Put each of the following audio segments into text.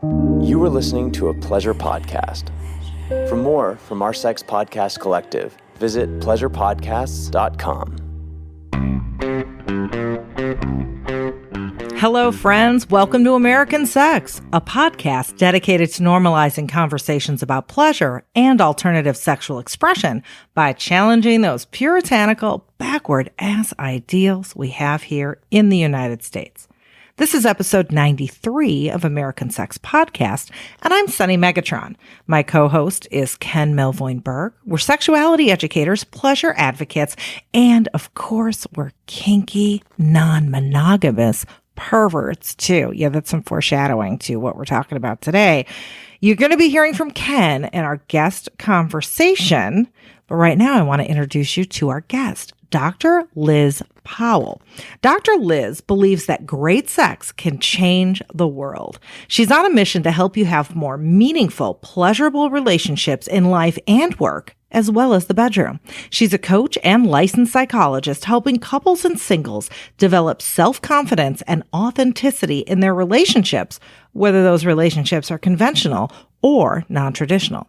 You are listening to a pleasure podcast. For more from our sex podcast collective, visit pleasurepodcasts.com. Hello, friends. Welcome to American Sex, a podcast dedicated to normalizing conversations about pleasure and alternative sexual expression by challenging those puritanical, backward-ass ideals we have here in the United States. This is episode 93 of American Sex Podcast, and I'm Sunny Megatron. My co-host is Ken Melvoin-Berg. We're sexuality educators, pleasure advocates, and of course, we're kinky, non-monogamous perverts too. Yeah, that's some foreshadowing to what we're talking about today. You're going to be hearing from Ken in our guest conversation, but right now I want to introduce you to our guest, Dr. Liz Powell. Dr. Liz believes that great sex can change the world. She's on a mission to help you have more meaningful, pleasurable relationships in life and work, as well as the bedroom. She's a coach and licensed psychologist helping couples and singles develop self-confidence and authenticity in their relationships, whether those relationships are conventional or non-traditional.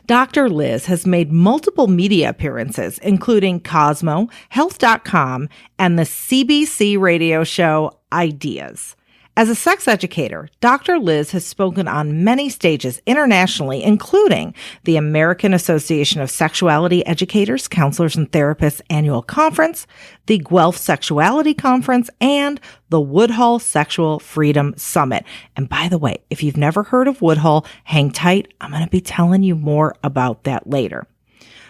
Dr. Liz has made multiple media appearances, including Cosmo, Health.com, and the CBC radio show Ideas. As a sex educator, Dr. Liz has spoken on many stages internationally, including the American Association of Sexuality Educators, Counselors, and Therapists Annual Conference, the Guelph Sexuality Conference, and the Woodhull Sexual Freedom Summit. And by the way, if you've never heard of Woodhull, hang tight. I'm going to be telling you more about that later.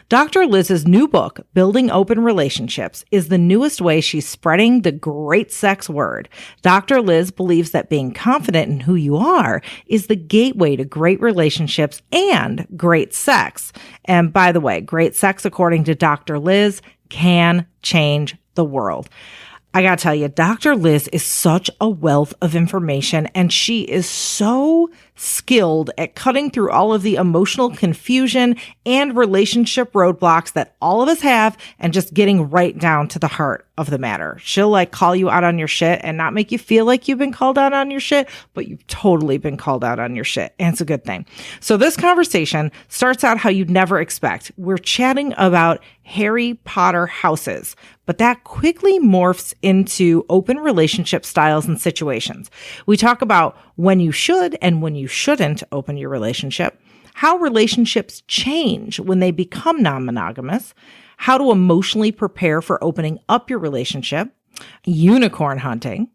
Dr. Liz's new book, Building Open Relationships, is the newest way she's spreading the great sex word. Dr. Liz believes that being confident in who you are is the gateway to great relationships and great sex. And by the way, great sex, according to Dr. Liz, can change the world. I gotta tell you, Dr. Liz is such a wealth of information, and she is so skilled at cutting through all of the emotional confusion and relationship roadblocks that all of us have and just getting right down to the heart of the matter. She'll call you out on your shit and not make you feel like you've been called out on your shit, but you've totally been called out on your shit. And it's a good thing. So this conversation starts out how you'd never expect. We're chatting about Harry Potter houses, but that quickly morphs into open relationship styles and situations. We talk about when you should and when you shouldn't open your relationship, how relationships change when they become non-monogamous, how to emotionally prepare for opening up your relationship, unicorn hunting,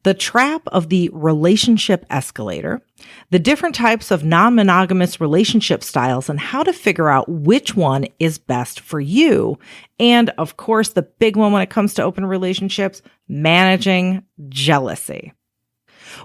the trap of the relationship escalator, the different types of non-monogamous relationship styles and how to figure out which one is best for you. And of course, the big one when it comes to open relationships, managing jealousy.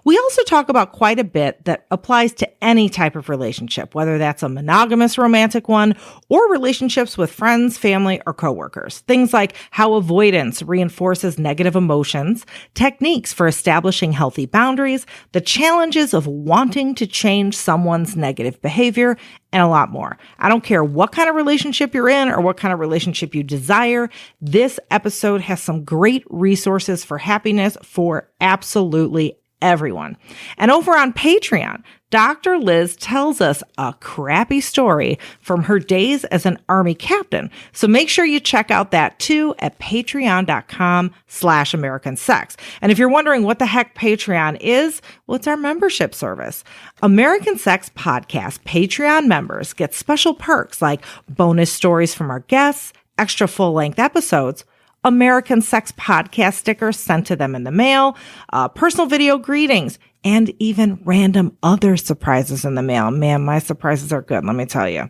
We also talk about quite a bit that applies to any type of relationship, whether that's a monogamous romantic one or relationships with friends, family, or coworkers. Things like how avoidance reinforces negative emotions, techniques for establishing healthy boundaries, the challenges of wanting to change someone's negative behavior, and a lot more. I don't care what kind of relationship you're in or what kind of relationship you desire. This episode has some great resources for happiness for absolutely everyone. And over on Patreon, Dr. Liz tells us a crappy story from her days as an Army captain. So make sure you check out that too at patreon.com/American Sex. And if you're wondering what the heck Patreon is, well, it's our membership service. American Sex Podcast Patreon members get special perks like bonus stories from our guests, extra full-length episodes, American Sex Podcast stickers sent to them in the mail, personal video greetings, and even random other surprises in the mail. Man, my surprises are good, let me tell you.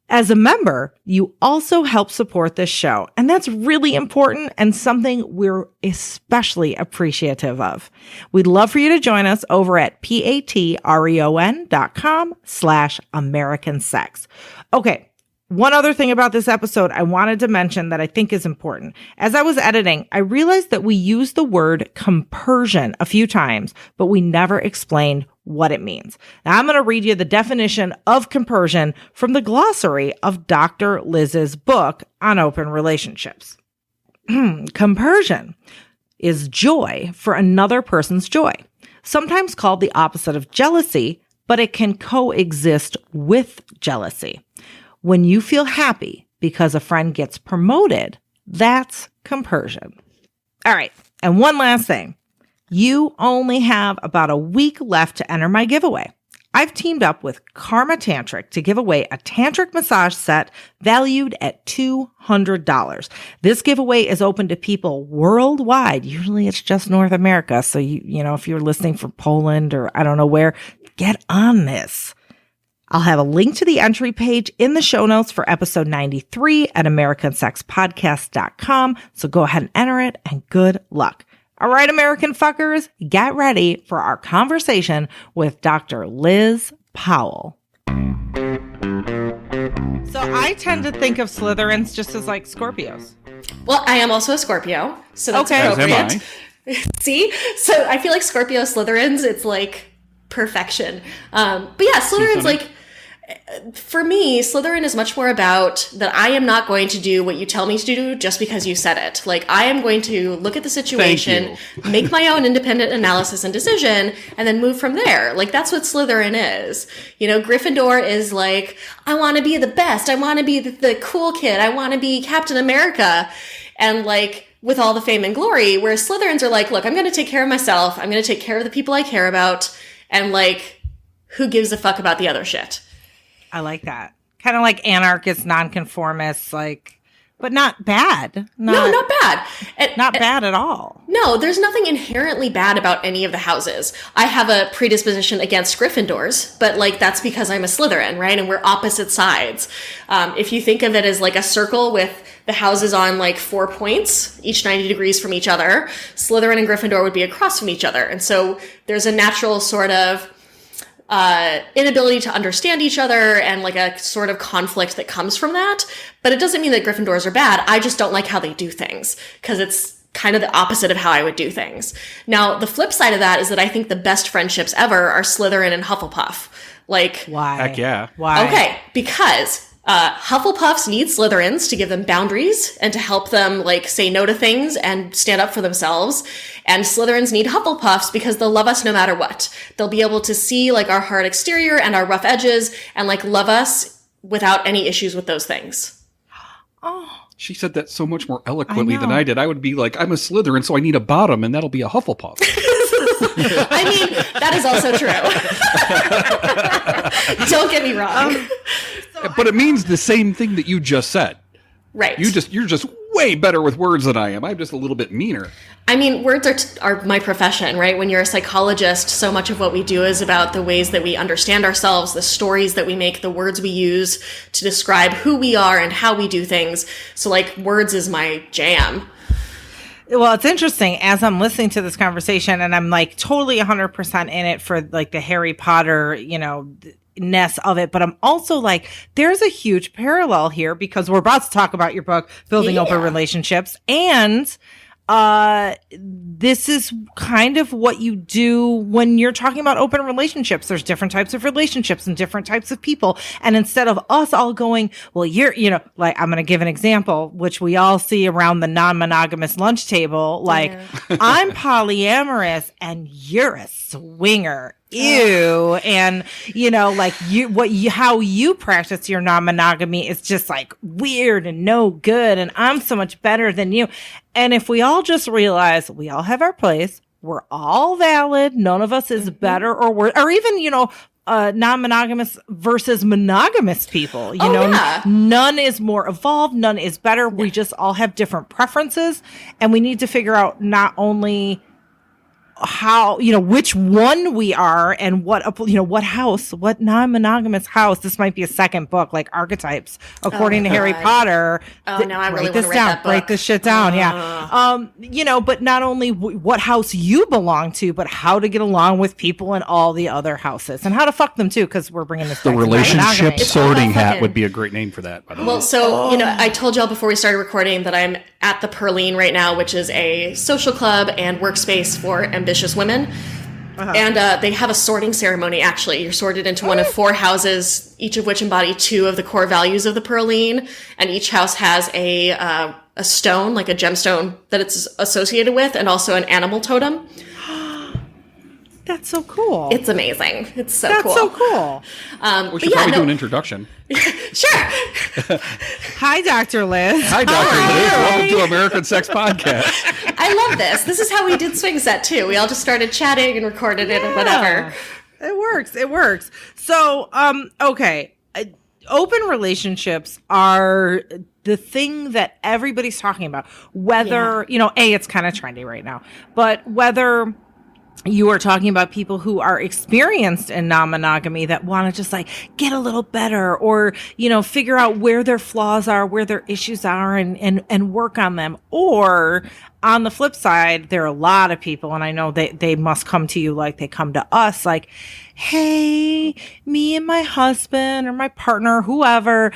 As a member, you also help support this show, and that's really important and something we're especially appreciative of. We'd love for you to join us over at patreon.com/American Sex. Okay. One other thing about this episode I wanted to mention that I think is important. As I was editing, I realized that we used the word compersion a few times, but we never explained what it means. Now I'm going to read you the definition of compersion from the glossary of Dr. Liz's book on open relationships. Compersion is joy for another person's joy, sometimes called the opposite of jealousy, but it can coexist with jealousy. When you feel happy because a friend gets promoted, that's compersion. All right. And one last thing. You only have about a week left to enter my giveaway. I've teamed up with Karma Tantric to give away a tantric massage set valued at $200. This giveaway is open to people worldwide. Usually it's just North America. So you know, if you're listening from Poland or I don't know where, get on this. I'll have a link to the entry page in the show notes for episode 93 at americansexpodcast.com. So go ahead and enter it and good luck. All right, American fuckers, get ready for our conversation with Dr. Liz Powell. So I tend to think of Slytherins just as like Scorpios. Well, I am also a Scorpio, so that's okay. appropriate. See? So I feel like Scorpio Slytherins, it's like perfection. But yeah, Slytherins, like, for me, Slytherin is much more about that I am not going to do what you tell me to do just because you said it. Like, I am going to look at the situation, make my own independent analysis and decision, and then move from there. Like, that's what Slytherin is. You know, Gryffindor is like, I want to be the best. I want to be the cool kid. I want to be Captain America. And like, with all the fame and glory, whereas Slytherins are like, look, I'm going to take care of myself. I'm going to take care of the people I care about. And like, who gives a fuck about the other shit? I like that. Kind of like anarchists, nonconformists, like, but not bad. No, not bad. Not bad at all. No, there's nothing inherently bad about any of the houses. I have a predisposition against Gryffindors, but like that's because I'm a Slytherin, right? And we're opposite sides. If you think of it as like a circle with the houses on like 4 points, each 90 degrees from each other, Slytherin and Gryffindor would be across from each other. And so there's a natural sort of inability to understand each other and like a sort of conflict that comes from that. But it doesn't mean that Gryffindors are bad. I just don't like how they do things because it's kind of the opposite of how I would do things. Now, the flip side of that is that I think the best friendships ever are Slytherin and Hufflepuff. Like, why? Heck yeah. Why? Okay, because Hufflepuffs need Slytherins to give them boundaries and to help them like say no to things and stand up for themselves. And Slytherins need Hufflepuffs because they'll love us no matter what. They'll be able to see like our hard exterior and our rough edges and like love us without any issues with those things. Oh, she said that so much more eloquently than I did. I would be like, I'm a Slytherin, so I need a bottom, and that'll be a Hufflepuff. I mean, that is also true. Don't get me wrong. But it means the same thing that you just said. Right. You're just way better with words than I am. I'm just a little bit meaner. I mean, words are my profession, right? When you're a psychologist, so much of what we do is about the ways that we understand ourselves, the stories that we make, the words we use to describe who we are and how we do things. So like words is my jam. Well, it's interesting as I'm listening to this conversation and I'm like totally 100% in it for like the Harry Potter, you know, ness of it. But I'm also like, there's a huge parallel here because we're about to talk about your book, Building Open Relationships. And this is kind of what you do when you're talking about open relationships. There's different types of relationships and different types of people. And instead of us all going, well, you know, like I'm going to give an example, which we all see around the non-monogamous lunch table. Like I'm polyamorous and you're a swinger. Ew. And you know, like how you practice your non-monogamy is just like weird and no good. And I'm so much better than you. And if we all just realize we all have our place, we're all valid. None of us is better or worse, or even, you know, non-monogamous versus monogamous people, you know, none is more evolved. None is better. We just all have different preferences and we need to figure out not only how, you know, which one we are and what, you know, what house, what non-monogamous house. This might be a second book, like archetypes, according to Harry Potter. Oh, no, I really want to read that book. Write this shit down. Yeah. You know, but not only what house you belong to, but how to get along with people in all the other houses and how to fuck them too. Cause we're bringing this the back relationship sorting hat would be a great name for that, by the way. Well, so, you know, I told y'all before we started recording that I'm at the Perline right now, which is a social club and workspace for ambitious women. And they have a sorting ceremony, actually. You're sorted into one of 4 houses, each of which embody 2 of the core values of the Perline. And each house has a stone, like a gemstone that it's associated with, and also an animal totem. That's so cool. It's amazing. It's so That's cool. so cool. We should probably do an introduction. Sure. Hi, Dr. Liz. Hi, Dr. Liz. Welcome to American Sex Podcast. I love this. This is how we did Swing Set, too. We all just started chatting and recorded it and whatever. It works. It works. So, okay. Open relationships are the thing that everybody's talking about. Whether, it's kind of trendy right now, but whether you are talking about people who are experienced in non-monogamy that want to just like get a little better or, figure out where their flaws are, where their issues are and work on them. Or on the flip side, there are a lot of people, and I know they must come to you like they come to us, like, hey, me and my husband or my partner, whoever,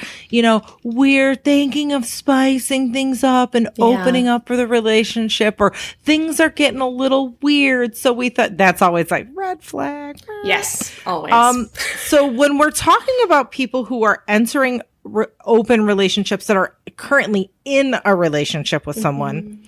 we're thinking of spicing things up and opening up for the relationship, or things are getting a little weird. So we thought that's always like red flag. Yes, always. So when we're talking about people who are entering open relationships that are currently in a relationship with someone,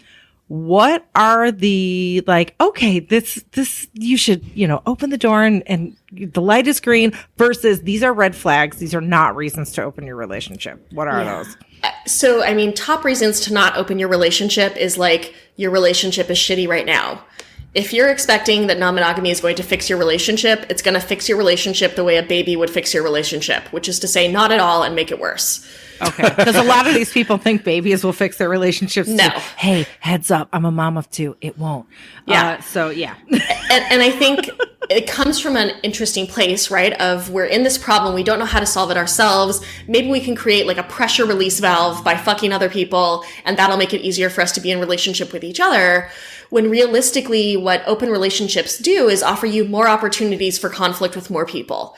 what are the okay, this you should, open the door and the light is green versus these are red flags. These are not reasons to open your relationship. What are those? So, top reasons to not open your relationship is like your relationship is shitty right now. If you're expecting that non-monogamy is going to fix your relationship, it's going to fix your relationship the way a baby would fix your relationship, which is to say not at all and make it worse. Okay, because a lot of these people think babies will fix their relationships. No. Too. Hey, heads up, I'm a mom of 2. It won't. Yeah. And I think it comes from an interesting place, right? Of we're in this problem, we don't know how to solve it ourselves. Maybe we can create like a pressure release valve by fucking other people, and that'll make it easier for us to be in relationship with each other. When realistically, what open relationships do is offer you more opportunities for conflict with more people.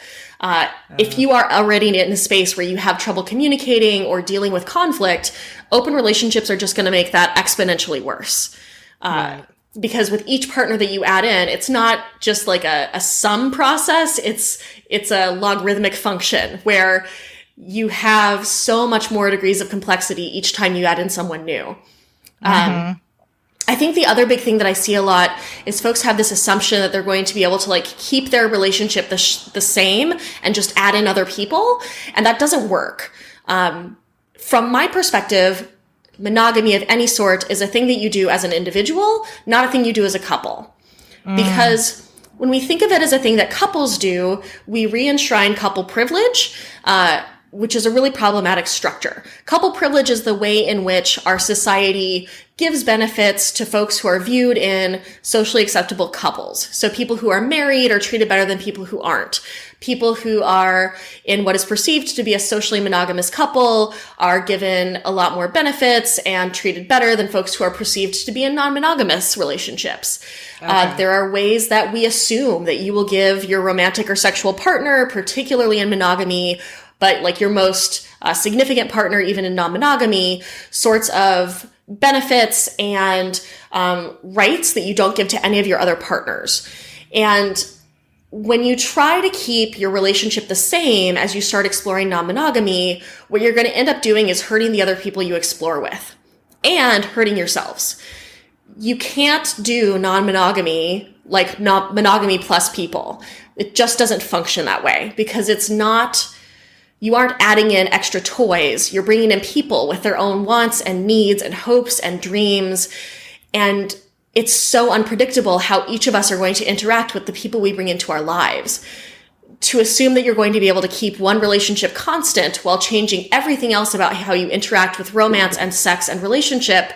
If you are already in a space where you have trouble communicating or dealing with conflict, open relationships are just going to make that exponentially worse. Because with each partner that you add in, it's not just like a sum process. It's a logarithmic function where you have so much more degrees of complexity each time you add in someone new. I think the other big thing that I see a lot is folks have this assumption that they're going to be able to like keep their relationship the same and just add in other people. And that doesn't work. From my perspective, monogamy of any sort is a thing that you do as an individual, not a thing you do as a couple. Because when we think of it as a thing that couples do, we re-enshrine couple privilege, which is a really problematic structure. Couple privilege is the way in which our society gives benefits to folks who are viewed in socially acceptable couples. So people who are married are treated better than people who aren't. People who are in what is perceived to be a socially monogamous couple are given a lot more benefits and treated better than folks who are perceived to be in non-monogamous relationships. Okay. There are ways that we assume that you will give your romantic or sexual partner, particularly in monogamy, but like your most significant partner, even in non-monogamy, sorts of benefits and rights that you don't give to any of your other partners. And when you try to keep your relationship the same as you start exploring non-monogamy, what you're going to end up doing is hurting the other people you explore with and hurting yourselves. You can't do non-monogamy like monogamy plus people. It just doesn't function that way because it's not... You aren't adding in extra toys. You're bringing in people with their own wants and needs and hopes and dreams. And it's so unpredictable how each of us are going to interact with the people we bring into our lives. To assume that you're going to be able to keep one relationship constant while changing everything else about how you interact with romance and sex and relationship,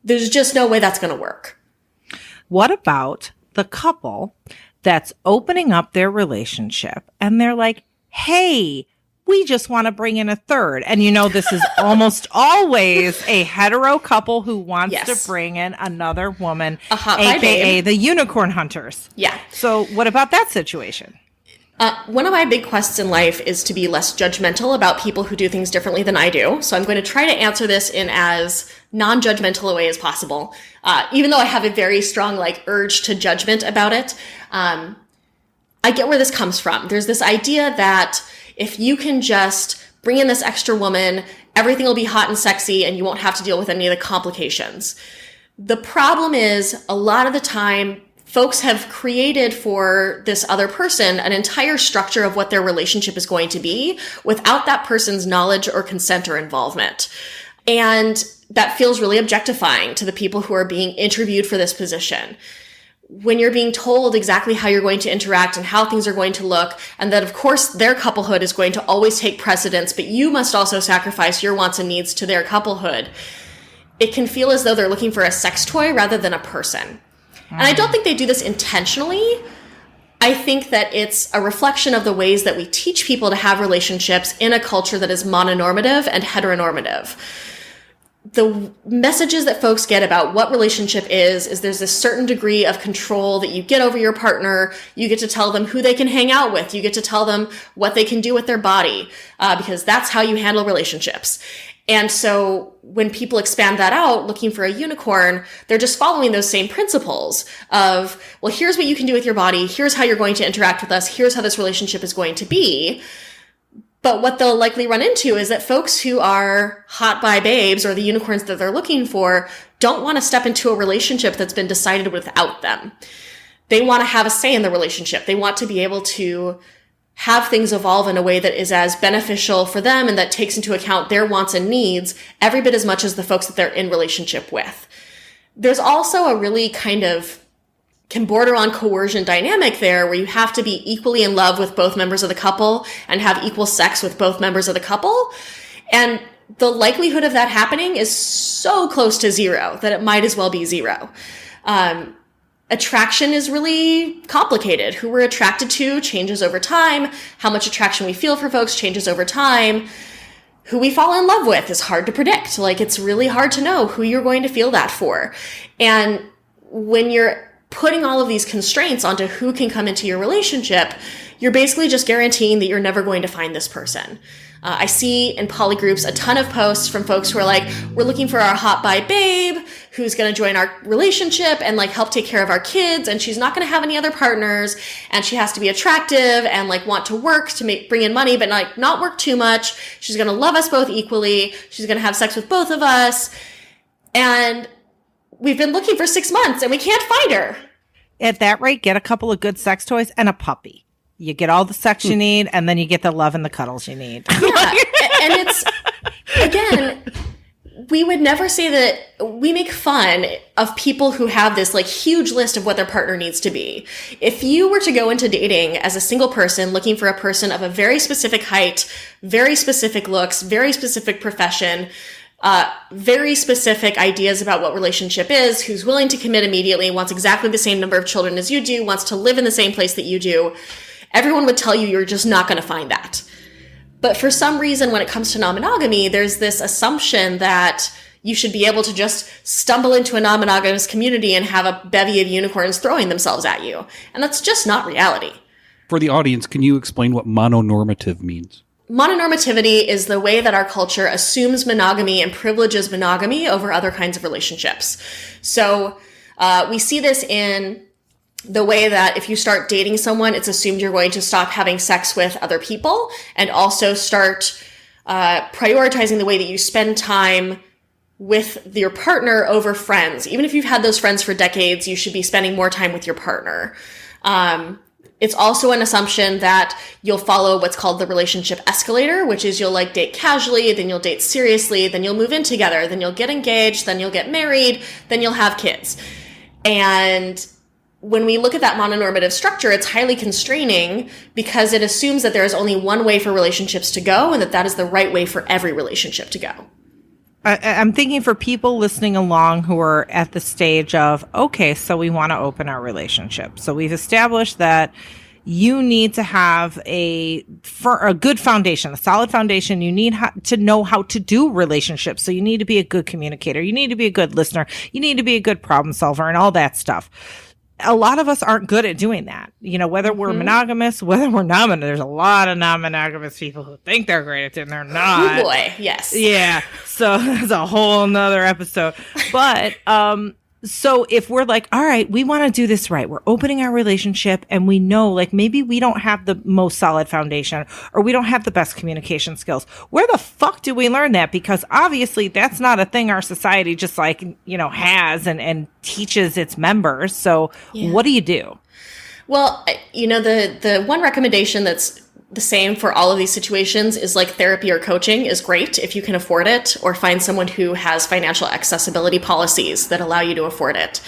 there's just no way that's going to work. What about the couple that's opening up their relationship and they're like, hey, we just want to bring in a third. And this is almost always a hetero couple who wants to bring in another woman, aka the unicorn hunters. Yeah. So what about that situation? One of my big quests in life is to be less judgmental about people who do things differently than I do. So I'm going to try to answer this in as non-judgmental a way as possible. Even though I have a very strong urge to judgment about it. I get where this comes from. There's this idea that if you can just bring in this extra woman, everything will be hot and sexy and you won't have to deal with any of the complications. The problem is a lot of the time folks have created for this other person an entire structure of what their relationship is going to be without that person's knowledge or consent or involvement. And that feels really objectifying to the people who are being interviewed for this position. When you're being told exactly how you're going to interact and how things are going to look, and that of course their couplehood is going to always take precedence, but you must also sacrifice your wants and needs to their couplehood, it can feel as though they're looking for a sex toy rather than a person. And I don't think they do this intentionally. I think that it's a reflection of the ways that we teach people to have relationships in a culture that is mononormative and heteronormative. The messages that folks get about what relationship is there's this certain degree of control that you get over your partner. You get to tell them who they can hang out with. You get to tell them what they can do with their body, because that's how you handle relationships. And so when people expand that out, looking for a unicorn, they're just following those same principles of, well, here's what you can do with your body. Here's how you're going to interact with us. Here's how this relationship is going to be. But what they'll likely run into is that folks who are hot bi babes or the unicorns that they're looking for don't want to step into a relationship that's been decided without them. They want to have a say in the relationship. They want to be able to have things evolve in a way that is as beneficial for them and that takes into account their wants and needs every bit as much as the folks that they're in relationship with. There's also a really kind of can border on coercion dynamic there where you have to be equally in love with both members of the couple and have equal sex with both members of the couple. And the likelihood of that happening is so close to zero that it might as well be zero. Attraction is really complicated. Who we're attracted to changes over time. How much attraction we feel for folks changes over time. Who we fall in love with is hard to predict. Like, it's really hard to know who you're going to feel that for. And when you're putting all of these constraints onto who can come into your relationship, you're basically just guaranteeing that you're never going to find this person. I see in poly groups a ton of posts from folks who are like, we're looking for our hot bi babe who's going to join our relationship and like help take care of our kids. And she's not going to have any other partners. And she has to be attractive and like want to work to bring in money, but like not work too much. She's going to love us both equally. She's going to have sex with both of us. And we've been looking for 6 months and we can't find her. At that rate, get a couple of good sex toys and a puppy. You get all the sex you need, and then you get the love and the cuddles you need. Yeah. And it's, again, we would never say that we make fun of people who have this like huge list of what their partner needs to be. If you were to go into dating as a single person looking for a person of a very specific height, very specific looks, very specific profession, very specific ideas about what relationship is, who's willing to commit immediately, wants exactly the same number of children as you do, wants to live in the same place that you do, everyone would tell you you're just not going to find that. But for some reason, when it comes to non-monogamy, there's this assumption that you should be able to just stumble into a non-monogamous community and have a bevy of unicorns throwing themselves at you. And that's just not reality. For the audience, can you explain what mononormative means? Mononormativity is the way that our culture assumes monogamy and privileges monogamy over other kinds of relationships. So we see this in the way that if you start dating someone, it's assumed you're going to stop having sex with other people and also start prioritizing the way that you spend time with your partner over friends. Even if you've had those friends for decades, you should be spending more time with your partner. It's also an assumption that you'll follow what's called the relationship escalator, which is you'll like date casually, then you'll date seriously, then you'll move in together, then you'll get engaged, then you'll get married, then you'll have kids. And when we look at that mononormative structure, it's highly constraining because it assumes that there is only one way for relationships to go and that that is the right way for every relationship to go. I'm thinking for people listening along who are at the stage of, okay, so we want to open our relationship. So we've established that you need to have a good foundation, a solid foundation. You need to know how to do relationships. So you need to be a good communicator. You need to be a good listener. You need to be a good problem solver and all that stuff. A lot of us aren't good at doing that. You know, whether we're monogamous, whether we're non-monogamous, there's a lot of non-monogamous people who think they're great at it and they're not. Oh boy, yes. Yeah. So that's a whole nother episode. But So if we're like, all right, we want to do this right, we're opening our relationship and we know like maybe we don't have the most solid foundation or we don't have the best communication skills. Where the fuck do we learn that? Because obviously that's not a thing our society just like, has and teaches its members. So what do you do? Well, the one recommendation that's the same for all of these situations is like therapy or coaching is great if you can afford it, or find someone who has financial accessibility policies that allow you to afford it.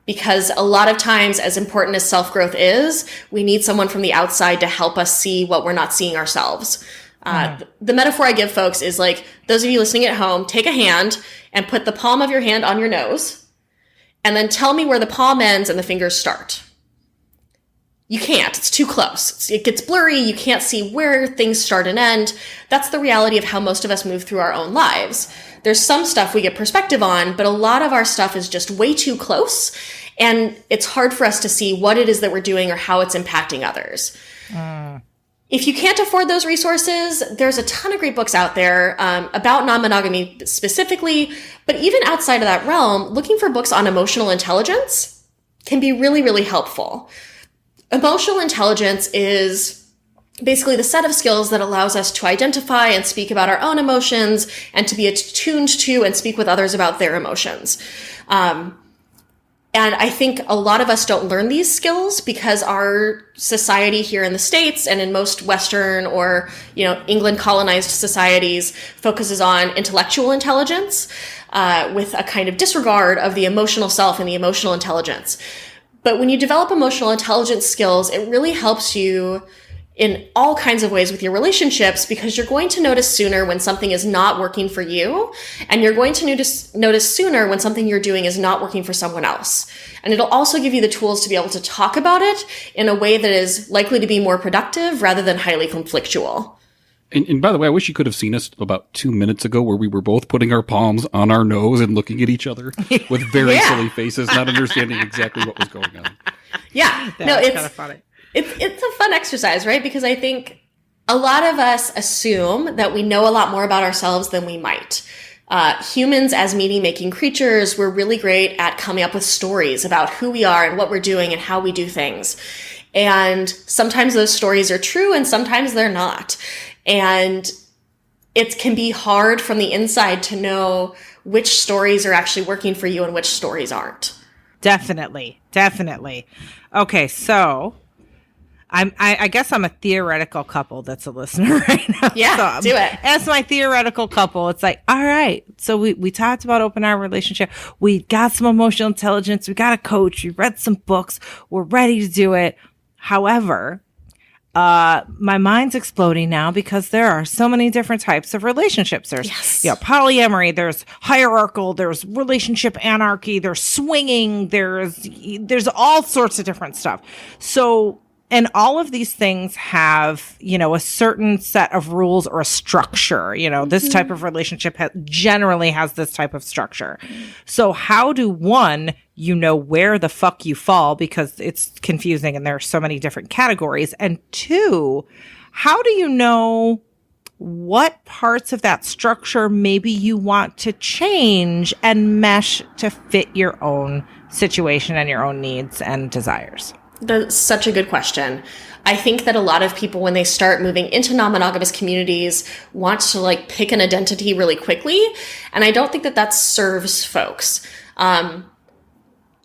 Because a lot of times, as important as self-growth is, we need someone from the outside to help us see what we're not seeing ourselves. The metaphor I give folks is like, those of you listening at home, take a hand and put the palm of your hand on your nose, and then tell me where the palm ends and the fingers start. You can't. It's too close. It gets blurry. You can't see where things start and end. That's the reality of how most of us move through our own lives. There's some stuff we get perspective on, but a lot of our stuff is just way too close. And it's hard for us to see what it is that we're doing or how it's impacting others. If you can't afford those resources, there's a ton of great books out there about non-monogamy specifically, but even outside of that realm, looking for books on emotional intelligence can be really, really helpful. Emotional intelligence is basically the set of skills that allows us to identify and speak about our own emotions and to be attuned to and speak with others about their emotions. And I think a lot of us don't learn these skills because our society here in the States and in most Western or, England colonized societies focuses on intellectual intelligence with a kind of disregard of the emotional self and the emotional intelligence. But when you develop emotional intelligence skills, it really helps you in all kinds of ways with your relationships, because you're going to notice sooner when something is not working for you, and you're going to notice sooner when something you're doing is not working for someone else. And it'll also give you the tools to be able to talk about it in a way that is likely to be more productive rather than highly conflictual. And by the way, I wish you could have seen us about 2 minutes ago where we were both putting our palms on our nose and looking at each other with very silly faces, not understanding exactly what was going on. Yeah. It's kind of funny. It's a fun exercise, right? Because I think a lot of us assume that we know a lot more about ourselves than we might. Humans as meaning-making creatures, we're really great at coming up with stories about who we are and what we're doing and how we do things. And sometimes those stories are true and sometimes they're not. And it can be hard from the inside to know which stories are actually working for you and which stories aren't. Definitely. Okay, so I guess I'm a theoretical couple that's a listener right now. Yeah, so do it. As my theoretical couple, it's like, all right, so we talked about opening our relationship. We got some emotional intelligence. We got a coach. We read some books. We're ready to do it. However, my mind's exploding now because there are so many different types of relationships. There's polyamory, there's hierarchical, there's relationship anarchy, there's swinging, there's all sorts of different stuff. So, and all of these things have, a certain set of rules or a structure. This type of relationship generally has this type of structure. So how do one, where the fuck you fall, because it's confusing and there are so many different categories. And two, how do you know what parts of that structure maybe you want to change and mesh to fit your own situation and your own needs and desires? That's such a good question. I think that a lot of people, when they start moving into non-monogamous communities, want to pick an identity really quickly. And I don't think that serves folks.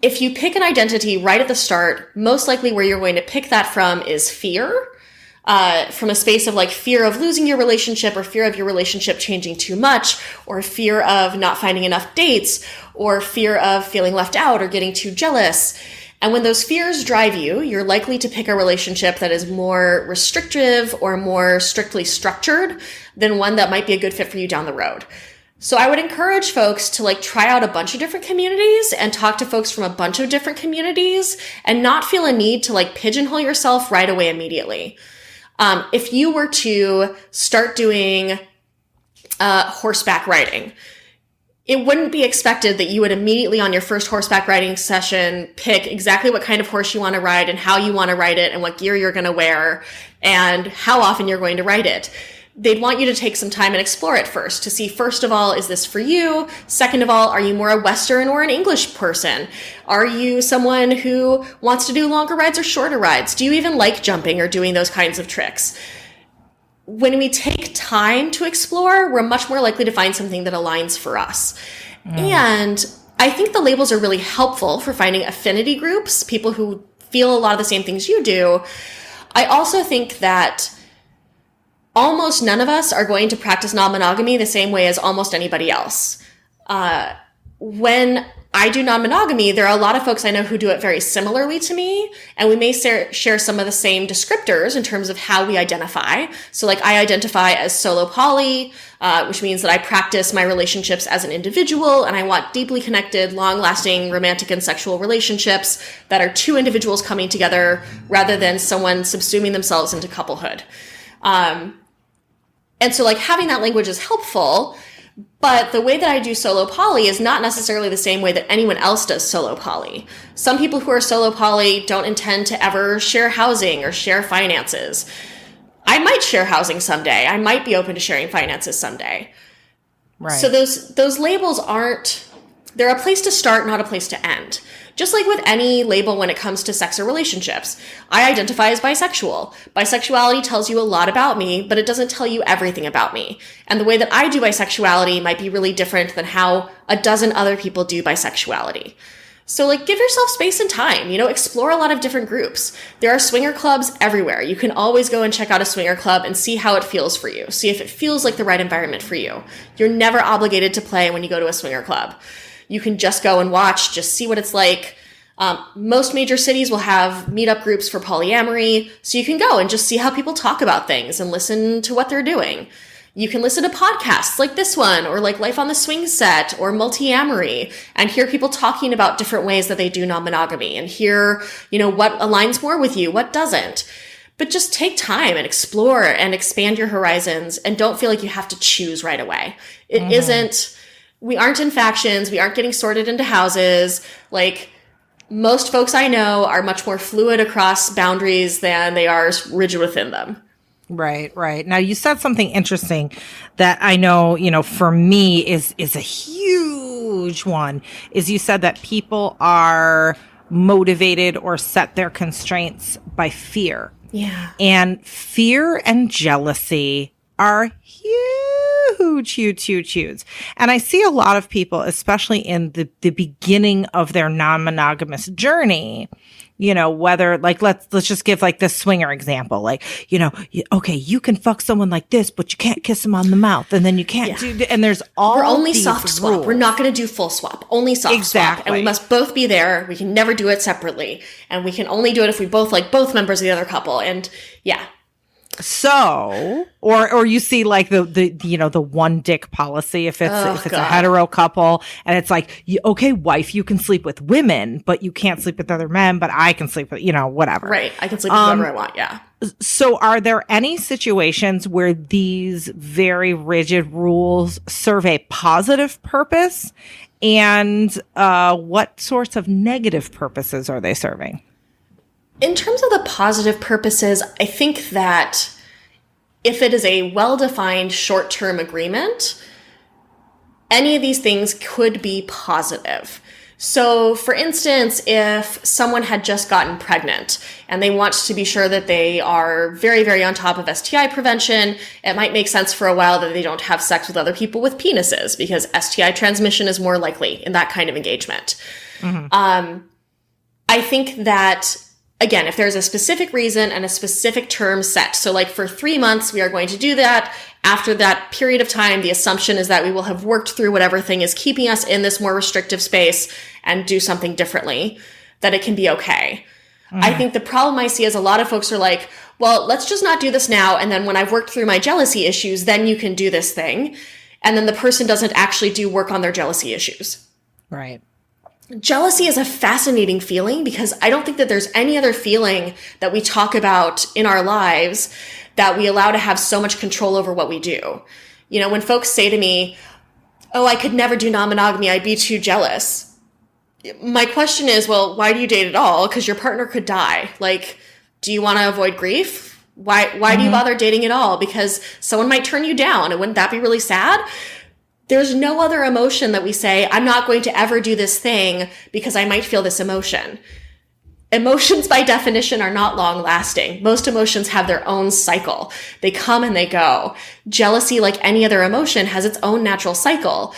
If you pick an identity right at the start, most likely where you're going to pick that from is fear. From a space of fear of losing your relationship, or fear of your relationship changing too much, or fear of not finding enough dates, or fear of feeling left out or getting too jealous. And when those fears drive you, you're likely to pick a relationship that is more restrictive or more strictly structured than one that might be a good fit for you down the road. So I would encourage folks to try out a bunch of different communities and talk to folks from a bunch of different communities and not feel a need to pigeonhole yourself right away immediately. If you were to start doing horseback riding, it wouldn't be expected that you would immediately on your first horseback riding session pick exactly what kind of horse you want to ride and how you want to ride it and what gear you're going to wear and how often you're going to ride it. they'd want you to take some time and explore it first to see, first of all, is this for you? Second of all, are you more a Western or an English person? Are you someone who wants to do longer rides or shorter rides? Do you even like jumping or doing those kinds of tricks? When we take time to explore, we're much more likely to find something that aligns for us. And I think the labels are really helpful for finding affinity groups, people who feel a lot of the same things you do. I also think that almost none of us are going to practice non-monogamy the same way as almost anybody else. When I do non-monogamy, there are a lot of folks I know who do it very similarly to me, and we may share some of the same descriptors in terms of how we identify. So like I identify as solo poly, which means that I practice my relationships as an individual, and I want deeply connected, long-lasting romantic and sexual relationships that are two individuals coming together rather than someone subsuming themselves into couplehood. And so like having that language is helpful, but the way that I do solo poly is not necessarily the same way that anyone else does solo poly. Some people who are solo poly don't intend to ever share housing or share finances. I might share housing someday. I might be open to sharing finances someday. Right. So those labels they're a place to start, not a place to end. Just like with any label when it comes to sex or relationships. I identify as bisexual. Bisexuality tells you a lot about me, but it doesn't tell you everything about me. And the way that I do bisexuality might be really different than how a dozen other people do bisexuality. So like give yourself space and time, explore a lot of different groups. There are swinger clubs everywhere. You can always go and check out a swinger club and see how it feels for you. See if it feels like the right environment for you. You're never obligated to play when you go to a swinger club. You can just go and watch, just see what it's like. Most major cities will have meetup groups for polyamory, so you can go and just see how people talk about things and listen to what they're doing. You can listen to podcasts like this one, or like Life on the Swing Set, or Multiamory, and hear people talking about different ways that they do non-monogamy, and hear, what aligns more with you, what doesn't. But just take time and explore and expand your horizons, and don't feel like you have to choose right away. It isn't... We aren't in factions. We aren't getting sorted into houses. Like, most folks I know are much more fluid across boundaries than they are rigid within them. Right, right. Now, you said something interesting that I know, for me is a huge one, is you said that people are motivated or set their constraints by fear. Yeah. And fear and jealousy are huge. And I see a lot of people, especially in the beginning of their non-monogamous journey, whether like, let's just give like this swinger example, like, okay, you can fuck someone like this, but you can't kiss them on the mouth. And then you can't do, and there's all We're only these soft swap. rules. We're not going to do full swap, only soft swap. And we must both be there. We can never do it separately. And we can only do it if we both like both members of the other couple. And yeah. So, or you see like the one dick policy if it's a hetero couple, and it's like, okay, wife, you can sleep with women, but you can't sleep with other men, but I can sleep with, whatever. Right. I can sleep with whoever I want. Yeah. So are there any situations where these very rigid rules serve a positive purpose, and what sorts of negative purposes are they serving? In terms of the positive purposes, I think that if it is a well-defined short-term agreement, any of these things could be positive. So, for instance, if someone had just gotten pregnant and they want to be sure that they are very, very on top of STI prevention, it might make sense for a while that they don't have sex with other people with penises, because STI transmission is more likely in that kind of engagement. Mm-hmm. I think that, again, if there's a specific reason and a specific term set, so like for 3 months, we are going to do that. After that period of time, the assumption is that we will have worked through whatever thing is keeping us in this more restrictive space and do something differently, that it can be okay. Mm-hmm. I think the problem I see is a lot of folks are like, well, let's just not do this now. And then when I've worked through my jealousy issues, then you can do this thing. And then the person doesn't actually do work on their jealousy issues. Right. Jealousy is a fascinating feeling, because I don't think that there's any other feeling that we talk about in our lives that we allow to have so much control over what we do. When folks say to me, oh, I could never do non-monogamy, I'd be too jealous. My question is, well, why do you date at all? Because your partner could die. Like, do you want to avoid grief? Why do you bother dating at all? Because someone might turn you down, and wouldn't that be really sad? There's no other emotion that we say, I'm not going to ever do this thing because I might feel this emotion. Emotions by definition are not long lasting. Most emotions have their own cycle. They come and they go. Jealousy, like any other emotion, has its own natural cycle.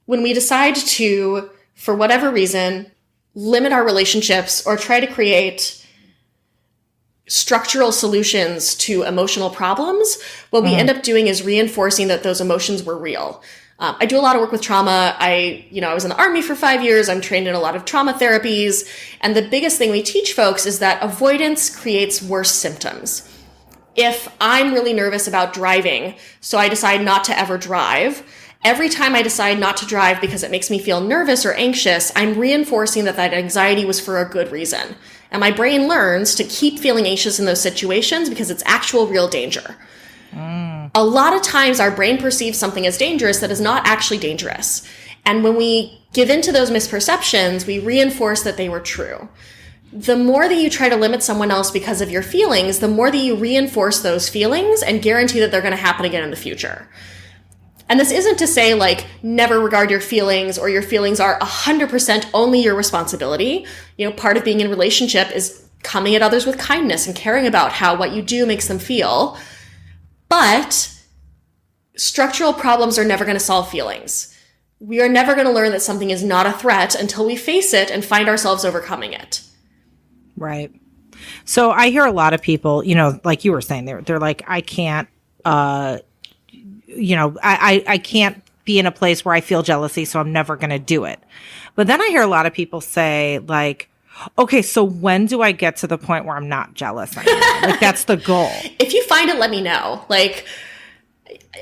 When we decide to, for whatever reason, limit our relationships or try to create structural solutions to emotional problems, what we end up doing is reinforcing that those emotions were real. I do a lot of work with trauma. I was in the Army for 5 years. I'm trained in a lot of trauma therapies. And the biggest thing we teach folks is that avoidance creates worse symptoms. If I'm really nervous about driving, so I decide not to ever drive, every time I decide not to drive because it makes me feel nervous or anxious, I'm reinforcing that anxiety was for a good reason. And my brain learns to keep feeling anxious in those situations because it's actual real danger. A lot of times our brain perceives something as dangerous that is not actually dangerous. And when we give into those misperceptions, we reinforce that they were true. The more that you try to limit someone else because of your feelings, the more that you reinforce those feelings and guarantee that they're going to happen again in the future. And this isn't to say, like, never regard your feelings or your feelings are 100% only your responsibility. Part of being in a relationship is coming at others with kindness and caring about how what you do makes them feel. But structural problems are never going to solve feelings. We are never going to learn that something is not a threat until we face it and find ourselves overcoming it. Right. So I hear a lot of people, like you were saying, they're like, I can't, I can't be in a place where I feel jealousy, so I'm never going to do it. But then I hear a lot of people say, like, okay, so when do I get to the point where I'm not jealous anymore? Like, that's the goal. If you find it, let me know. Like,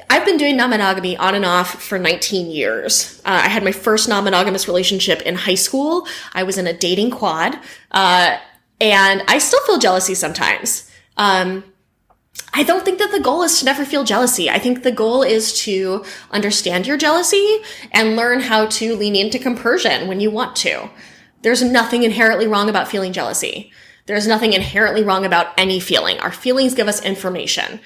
I've been doing non-monogamy on and off for 19 years. I had my first non-monogamous relationship in high school. I was in a dating quad, and I still feel jealousy sometimes. I don't think that the goal is to never feel jealousy. I think the goal is to understand your jealousy and learn how to lean into compersion when you want to. There's nothing inherently wrong about feeling jealousy. There's nothing inherently wrong about any feeling. Our feelings give us information.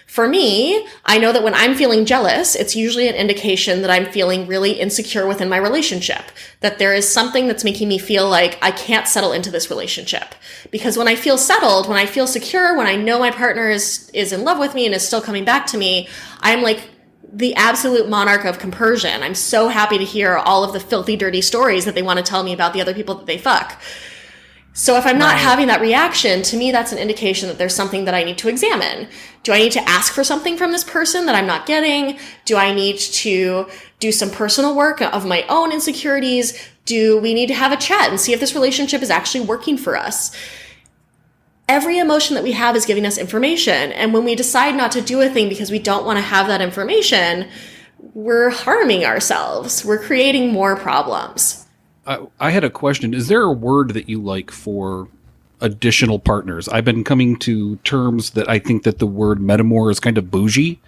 For me, I know that when I'm feeling jealous, it's usually an indication that I'm feeling really insecure within my relationship, that there is something that's making me feel like I can't settle into this relationship. Because when I feel settled, when I feel secure, when I know my partner is in love with me and is still coming back to me, I'm like the absolute monarch of compersion. I'm so happy to hear all of the filthy, dirty stories that they want to tell me about the other people that they fuck. So if I'm not having that reaction, to me, that's an indication that there's something that I need to examine. Do I need to ask for something from this person that I'm not getting? Do I need to do some personal work of my own insecurities? Do we need to have a chat and see if this relationship is actually working for us? Every emotion that we have is giving us information. And when we decide not to do a thing because we don't want to have that information, we're harming ourselves. We're creating more problems. I had a question. Is there a word that you like for additional partners? I've been coming to terms that I think that the word metamor is kind of bougie.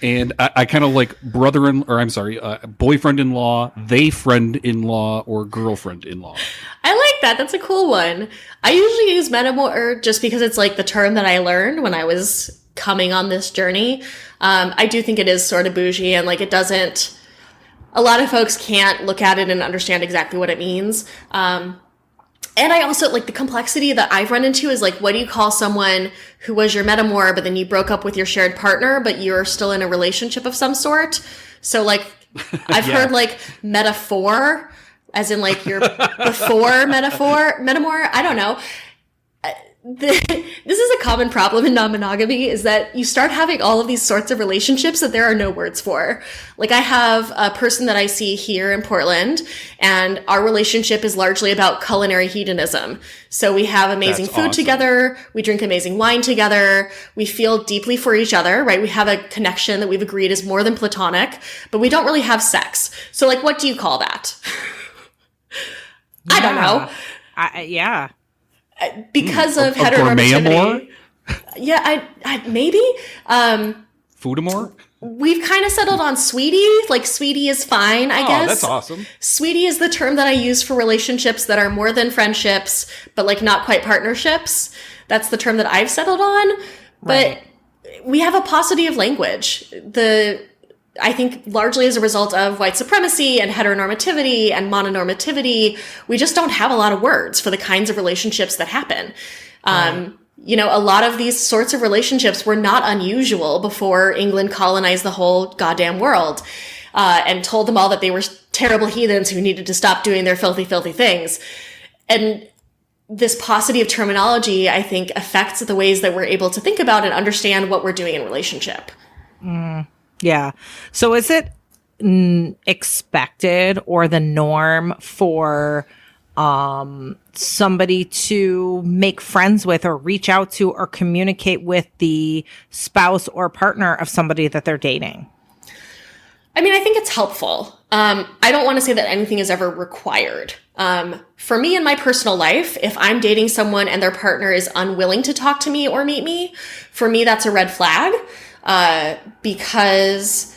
And I kind of like boyfriend-in-law, they friend-in-law, or girlfriend-in-law. I like that. That's a cool one. I usually use metamor just because it's like the term that I learned when I was coming on this journey. I do think it is sort of bougie, and like it doesn't... A lot of folks can't look at it and understand exactly what it means. And I also, like, the complexity that I've run into is, like, what do you call someone who was your metamor, but then you broke up with your shared partner, but you're still in a relationship of some sort? So, like, I've heard, like, metaphor, as in, like, your before metamor. I don't know. This is a common problem in non-monogamy, is that you start having all of these sorts of relationships that there are no words for. Like, I have a person that I see here in Portland, and our relationship is largely about culinary hedonism. So we have amazing food together. We drink amazing wine together. We feel deeply for each other, right? We have a connection that we've agreed is more than platonic, but we don't really have sex. So, like, what do you call that? I don't know. Yeah. Because of heteronormativity. Yeah, I maybe. Foodamore? We've kind of settled on sweetie. Like, sweetie is fine, I guess. Oh, that's awesome. Sweetie is the term that I use for relationships that are more than friendships, but like not quite partnerships. That's the term that I've settled on. But we have a paucity of language. I think largely as a result of white supremacy and heteronormativity and mononormativity, we just don't have a lot of words for the kinds of relationships that happen. You know, a lot of these sorts of relationships were not unusual before England colonized the whole goddamn world, and told them all that they were terrible heathens who needed to stop doing their filthy, filthy things. And this paucity of terminology, I think, affects the ways that we're able to think about and understand what we're doing in relationship. Yeah. So is it expected or the norm for somebody to make friends with or reach out to or communicate with the spouse or partner of somebody that they're dating? I mean, I think it's helpful. I don't want to say that anything is ever required. For me in my personal life, if I'm dating someone and their partner is unwilling to talk to me or meet me, for me, that's a red flag. Because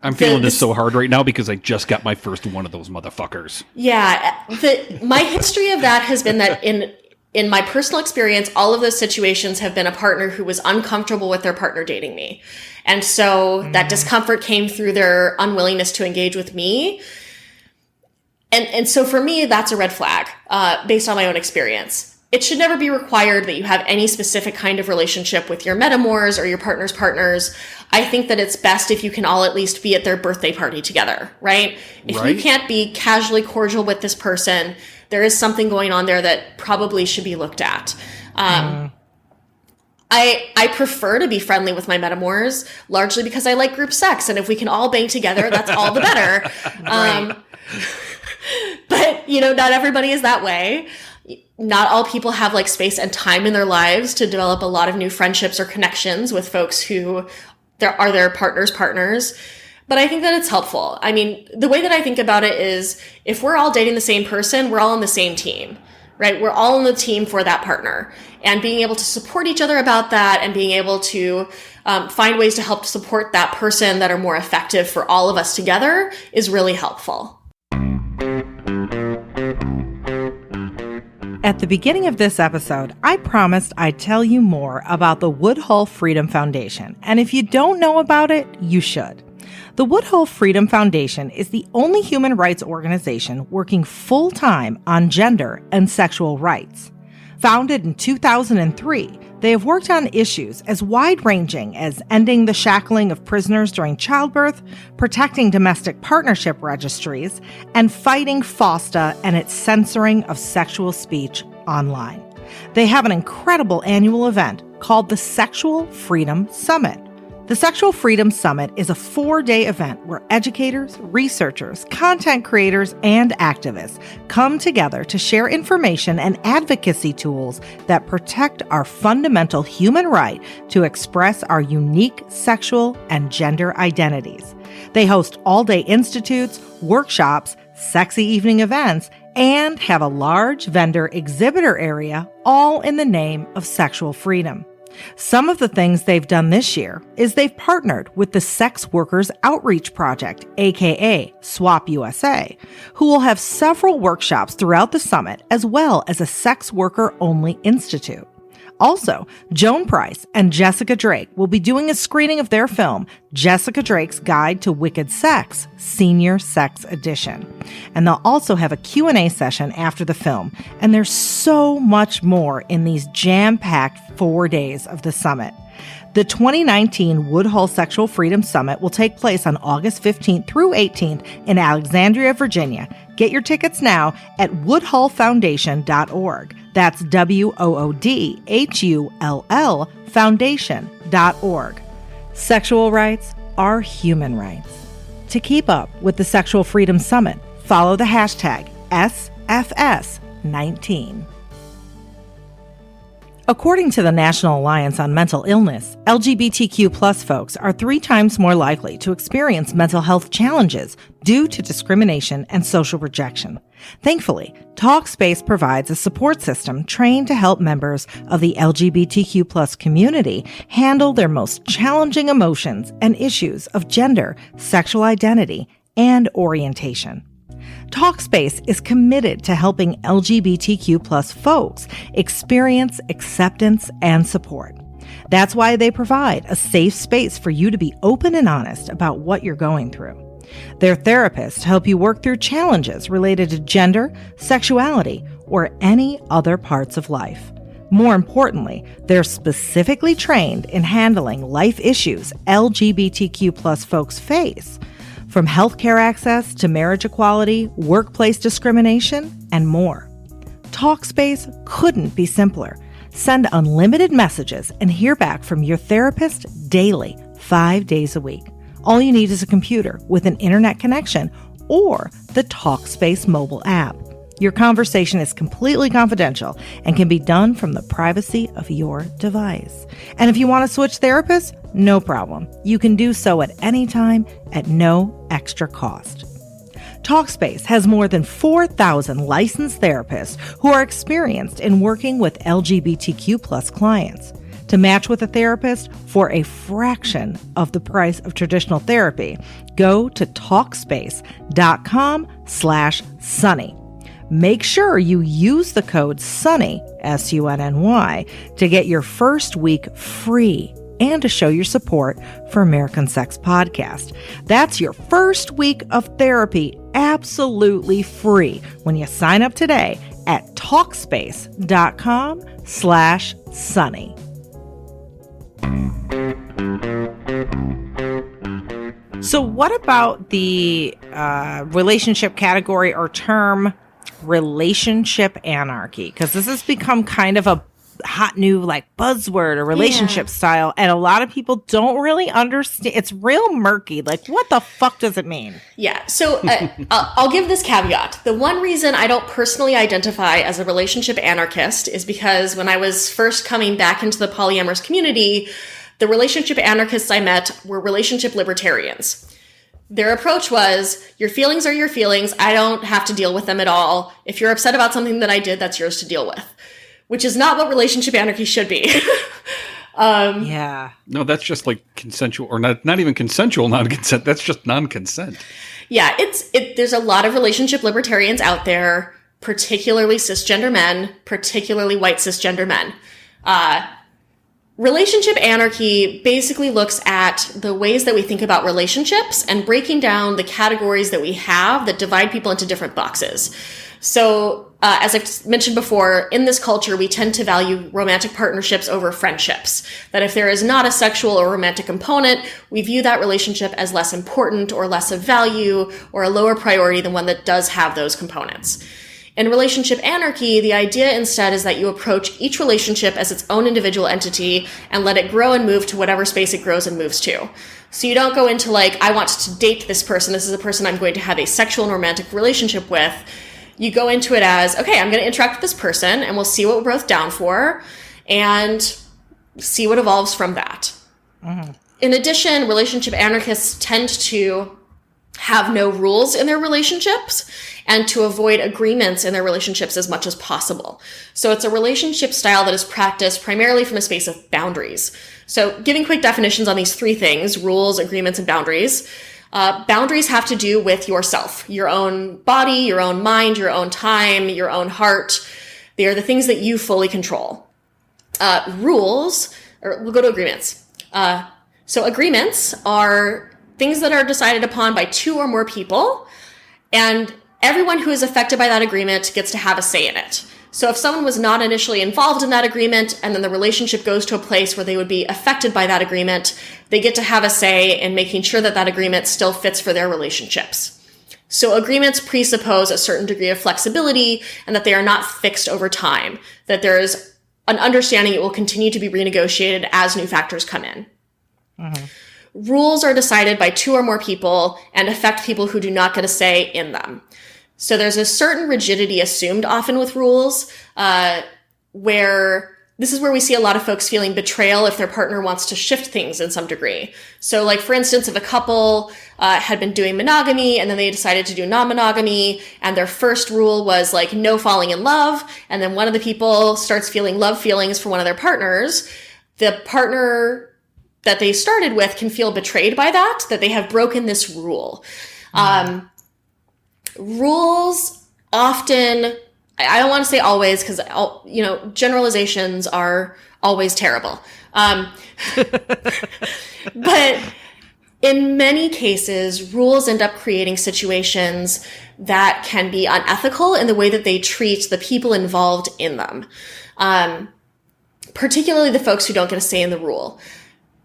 I'm feeling this so hard right now because I just got my first one of those motherfuckers. Yeah. My history of that has been that in my personal experience, all of those situations have been a partner who was uncomfortable with their partner dating me. And so that discomfort came through their unwillingness to engage with me. And so for me, that's a red flag, based on my own experience. It should never be required that you have any specific kind of relationship with your metamors or your partner's partners. I think that it's best if you can all at least be at their birthday party together, right? If you can't be casually cordial with this person, there is something going on there that probably should be looked at. I prefer to be friendly with my metamors, largely because I like group sex. And if we can all bang together, that's all the better. But, you know, not everybody is that way. Not all people have like space and time in their lives to develop a lot of new friendships or connections with folks who are their partners. But I think that it's helpful. I mean, the way that I think about it is if we're all dating the same person, we're all on the same team, right? We're all on the team for that partner, and being able to support each other about that and being able to find ways to help support that person that are more effective for all of us together is really helpful. At the beginning of this episode, I promised I'd tell you more about the Woodhull Freedom Foundation, and if you don't know about it, you should. The Woodhull Freedom Foundation is the only human rights organization working full-time on gender and sexual rights. Founded in 2003, they have worked on issues as wide-ranging as ending the shackling of prisoners during childbirth, protecting domestic partnership registries, and fighting FOSTA and its censoring of sexual speech online. They have an incredible annual event called the Sexual Freedom Summit. The Sexual Freedom Summit is a 4-day event where educators, researchers, content creators, and activists come together to share information and advocacy tools that protect our fundamental human right to express our unique sexual and gender identities. They host all-day institutes, workshops, sexy evening events, and have a large vendor exhibitor area, all in the name of sexual freedom. Some of the things they've done this year is they've partnered with the Sex Workers Outreach Project, aka SWAP USA, who will have several workshops throughout the summit, as well as a sex worker-only institute. Also, Joan Price and Jessica Drake will be doing a screening of their film, Jessica Drake's Guide to Wicked Sex, Senior Sex Edition. And they'll also have a Q&A session after the film. And there's so much more in these jam-packed 4 days of the summit. The 2019 Woodhull Sexual Freedom Summit will take place on August 15th through 18th in Alexandria, Virginia. Get your tickets now at woodhullfoundation.org. That's WOODHULL foundation.org. Sexual rights are human rights. To keep up with the Sexual Freedom Summit, follow the hashtag SFS19. According to the National Alliance on Mental Illness, LGBTQ+ folks are 3 times more likely to experience mental health challenges due to discrimination and social rejection. Thankfully, Talkspace provides a support system trained to help members of the LGBTQ+ community handle their most challenging emotions and issues of gender, sexual identity, and orientation. Talkspace is committed to helping LGBTQ plus folks experience acceptance and support. That's why they provide a safe space for you to be open and honest about what you're going through. Their therapists help you work through challenges related to gender, sexuality, or any other parts of life. More importantly, they're specifically trained in handling life issues LGBTQ plus folks face, from healthcare access to marriage equality, workplace discrimination, and more. Talkspace couldn't be simpler. Send unlimited messages and hear back from your therapist daily, 5 days a week. All you need is a computer with an internet connection or the Talkspace mobile app. Your conversation is completely confidential and can be done from the privacy of your device. And if you want to switch therapists, no problem. You can do so at any time at no extra cost. Talkspace has more than 4,000 licensed therapists who are experienced in working with LGBTQ plus clients. To match with a therapist for a fraction of the price of traditional therapy, go to Talkspace.com/Sunny. Make sure you use the code SUNNY, SUNNY, to get your first week free and to show your support for American Sex Podcast. That's your first week of therapy absolutely free when you sign up today at Talkspace.com/Sunny. So what about the relationship category or term relationship anarchy? Because this has become kind of a hot new buzzword or relationship style, and a lot of people don't really understand. It's real murky. What the fuck does it mean? Yeah. So I'll give this caveat. The one reason I don't personally identify as a relationship anarchist is because when I was first coming back into the polyamorous community, the relationship anarchists I met were relationship libertarians. Their approach was, your feelings are your feelings. I don't have to deal with them at all. If you're upset about something that I did, that's yours to deal with, which is not what relationship anarchy should be. Yeah. No, that's just consensual, or not even consensual non-consent. That's just non-consent. Yeah, there's a lot of relationship libertarians out there, particularly cisgender men, particularly white cisgender men. Relationship anarchy basically looks at the ways that we think about relationships and breaking down the categories that we have that divide people into different boxes. So, as I've mentioned before, in this culture, we tend to value romantic partnerships over friendships. That if there is not a sexual or romantic component, we view that relationship as less important or less of value or a lower priority than one that does have those components. In relationship anarchy, the idea instead is that you approach each relationship as its own individual entity and let it grow and move to whatever space it grows and moves to. So you don't go into I want to date this person. This is a person I'm going to have a sexual and romantic relationship with. You go into it as, okay, I'm going to interact with this person and we'll see what we're both down for and see what evolves from that. Mm-hmm. In addition, relationship anarchists tend to have no rules in their relationships and to avoid agreements in their relationships as much as possible. So it's a relationship style that is practiced primarily from a space of boundaries. So giving quick definitions on these three things, rules, agreements, and boundaries. Boundaries have to do with yourself, your own body, your own mind, your own time, your own heart. They are the things that you fully control. Rules, or we'll go to agreements. So agreements are things that are decided upon by two or more people, and everyone who is affected by that agreement gets to have a say in it. So if someone was not initially involved in that agreement, and then the relationship goes to a place where they would be affected by that agreement, they get to have a say in making sure that that agreement still fits for their relationships. So agreements presuppose a certain degree of flexibility and that they are not fixed over time, that there is an understanding it will continue to be renegotiated as new factors come in. Mm-hmm. Rules are decided by two or more people and affect people who do not get a say in them. So there's a certain rigidity assumed often with rules, where this is where we see a lot of folks feeling betrayal if their partner wants to shift things in some degree. So for instance, if a couple had been doing monogamy and then they decided to do non-monogamy and their first rule was no falling in love, and then one of the people starts feeling love feelings for one of their partners, the partner that they started with can feel betrayed by that they have broken this rule. Rules often, I don't want to say always, because, generalizations are always terrible. But in many cases, rules end up creating situations that can be unethical in the way that they treat the people involved in them. Particularly the folks who don't get a say in the rule.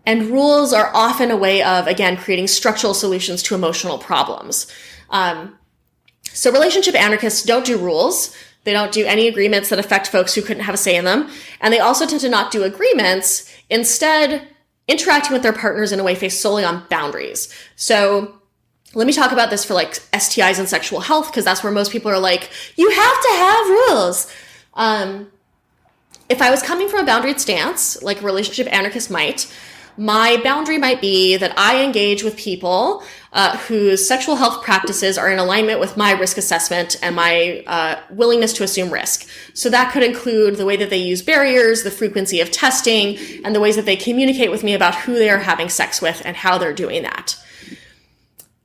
And rules are often a way of, again, creating structural solutions to emotional problems. So relationship anarchists don't do rules. They don't do any agreements that affect folks who couldn't have a say in them. And they also tend to not do agreements, instead interacting with their partners in a way based solely on boundaries. So let me talk about this for like STIs and sexual health, because that's where most people are like, you have to have rules. If I was coming from a boundaried stance, like a relationship anarchist might, my boundary might be that I engage with people whose sexual health practices are in alignment with my risk assessment and my willingness to assume risk. So that could include the way that they use barriers, the frequency of testing, and the ways that they communicate with me about who they are having sex with and how they're doing that.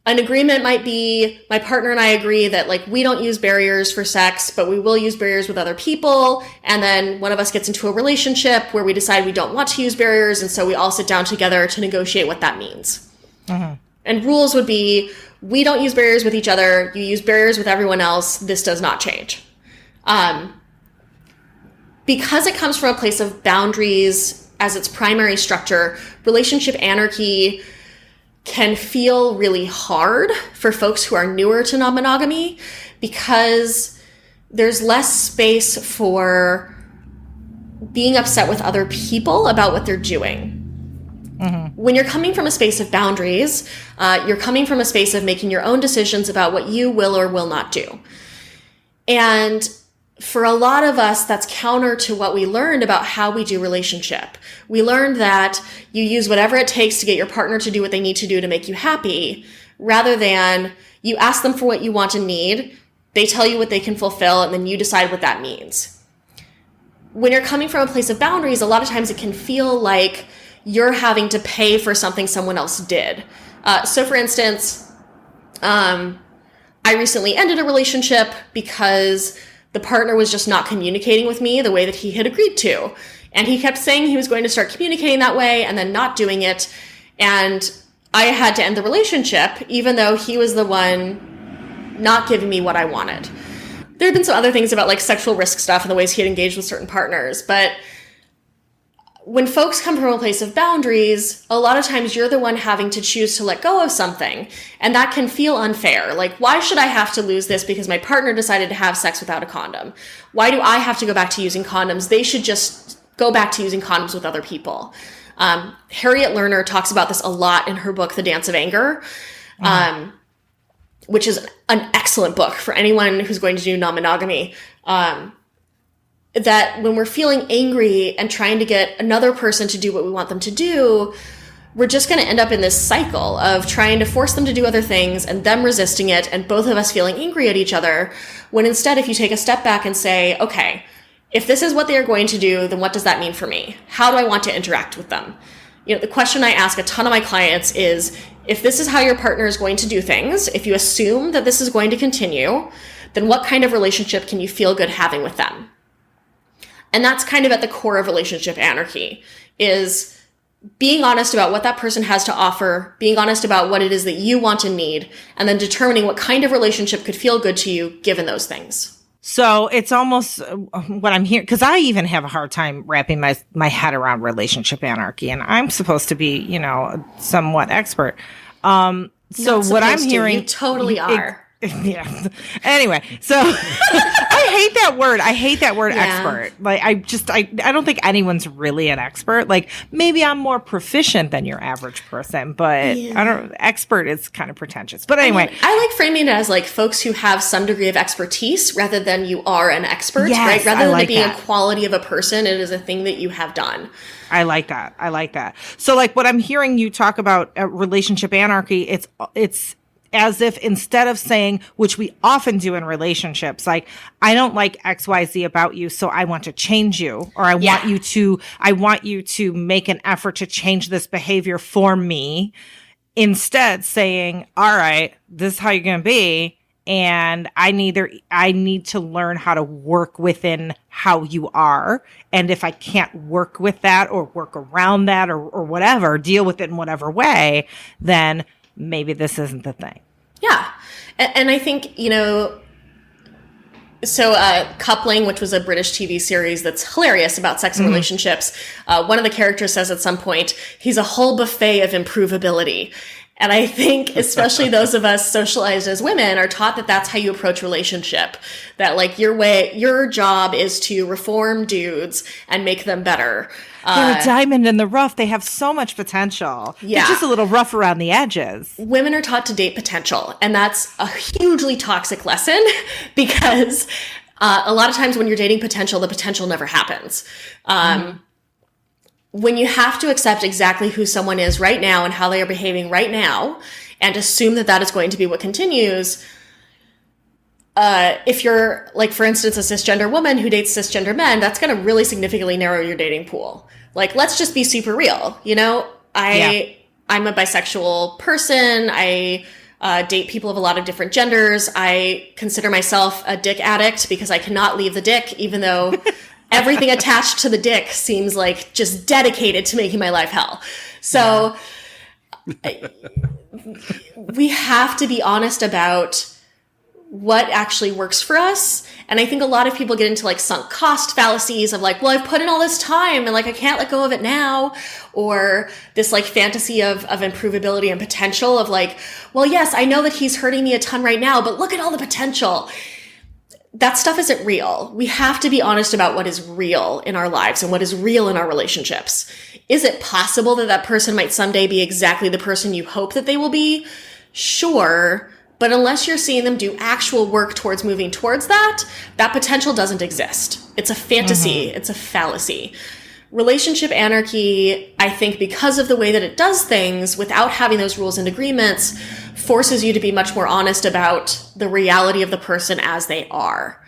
An agreement might be my partner and I agree that like we don't use barriers for sex, but we will use barriers with other people. And then one of us gets into a relationship where we decide we don't want to use barriers. And so we all sit down together to negotiate what that means. Mm-hmm. And rules would be, we don't use barriers with each other. You use barriers with everyone else. This does not change. Because it comes from a place of boundaries as its primary structure, relationship anarchy can feel really hard for folks who are newer to non-monogamy, because there's less space for being upset with other people about what they're doing. Mm-hmm. When you're coming from a space of boundaries, you're coming from a space of making your own decisions about what you will or will not do. And for a lot of us, that's counter to what we learned about how we do relationship. We learned that you use whatever it takes to get your partner to do what they need to do to make you happy, rather than you ask them for what you want and need, they tell you what they can fulfill, and then you decide what that means. When you're coming from a place of boundaries, a lot of times it can feel like you're having to pay for something someone else did. So for instance, I recently ended a relationship because the partner was just not communicating with me the way that he had agreed to. And he kept saying he was going to start communicating that way and then not doing it. And I had to end the relationship, even though he was the one not giving me what I wanted. There have been some other things about like sexual risk stuff and the ways he had engaged with certain partners. But when folks come from a place of boundaries, a lot of times you're the one having to choose to let go of something. And that can feel unfair. Like, why should I have to lose this because my partner decided to have sex without a condom? Why do I have to go back to using condoms? They should just go back to using condoms with other people. Harriet Lerner talks about this a lot in her book, The Dance of Anger, which is an excellent book for anyone who's going to do non-monogamy. That when we're feeling angry and trying to get another person to do what we want them to do, we're just going to end up in this cycle of trying to force them to do other things and them resisting it and both of us feeling angry at each other. When instead, if you take a step back and say, okay, if this is what they are going to do, then what does that mean for me? How do I want to interact with them? You know, the question I ask a ton of my clients is, if this is how your partner is going to do things, if you assume that this is going to continue, then what kind of relationship can you feel good having with them? And that's kind of at the core of relationship anarchy, is being honest about what that person has to offer, being honest about what it is that you want and need, and then determining what kind of relationship could feel good to you given those things. So it's almost what I'm hearing, because I even have a hard time wrapping my head around relationship anarchy, and I'm supposed to be, you know, somewhat expert. So what I'm hearing, you totally are. Yeah. Anyway, so I hate that word. I hate that word expert. Like, I don't think anyone's really an expert. Like, maybe I'm more proficient than your average person, but expert is kind of pretentious. But anyway, I like framing it as like folks who have some degree of expertise rather than you are an expert, right? Rather than it being a quality of a person, it is a thing that you have done. I like that. So like what I'm hearing you talk about relationship anarchy, it's as if instead of saying, which we often do in relationships, like, I don't like XYZ about you, so I want to change you, or I want you to make an effort to change this behavior for me. Instead saying, all right, this is how you're going to be. and I need to learn how to work within how you are. And if I can't work with that or work around that or whatever, deal with it in whatever way, then maybe this isn't the thing. Yeah. And I think, you know, so Coupling, which was a British TV series that's hilarious about sex and relationships, one of the characters says at some point, he's a whole buffet of improvability. And I think especially those of us socialized as women are taught that that's how you approach relationship. That like your job is to reform dudes and make them better. They're a diamond in the rough. They have so much potential. Yeah. They're just a little rough around the edges. Women are taught to date potential. And that's a hugely toxic lesson because a lot of times when you're dating potential, the potential never happens. When you have to accept exactly who someone is right now and how they are behaving right now and assume that that is going to be what continues, if you're, like, for instance, a cisgender woman who dates cisgender men, that's going to really significantly narrow your dating pool. Like, let's just be super real. You know, I'm a bisexual person. I date people of a lot of different genders. I consider myself a dick addict because I cannot leave the dick, even though everything attached to the dick seems like just dedicated to making my life hell. So we have to be honest about what actually works for us. And I think a lot of people get into like sunk cost fallacies of like, well, I've put in all this time and like, I can't let go of it now. Or this like fantasy of improvability and potential of like, well, yes, I know that he's hurting me a ton right now, but look at all the potential. That stuff isn't real. We have to be honest about what is real in our lives and what is real in our relationships. Is it possible that that person might someday be exactly the person you hope that they will be? Sure. But unless you're seeing them do actual work towards moving towards that, that potential doesn't exist. It's a fantasy. It's a fallacy. Relationship anarchy, I think because of the way that it does things without having those rules and agreements, forces you to be much more honest about the reality of the person as they are.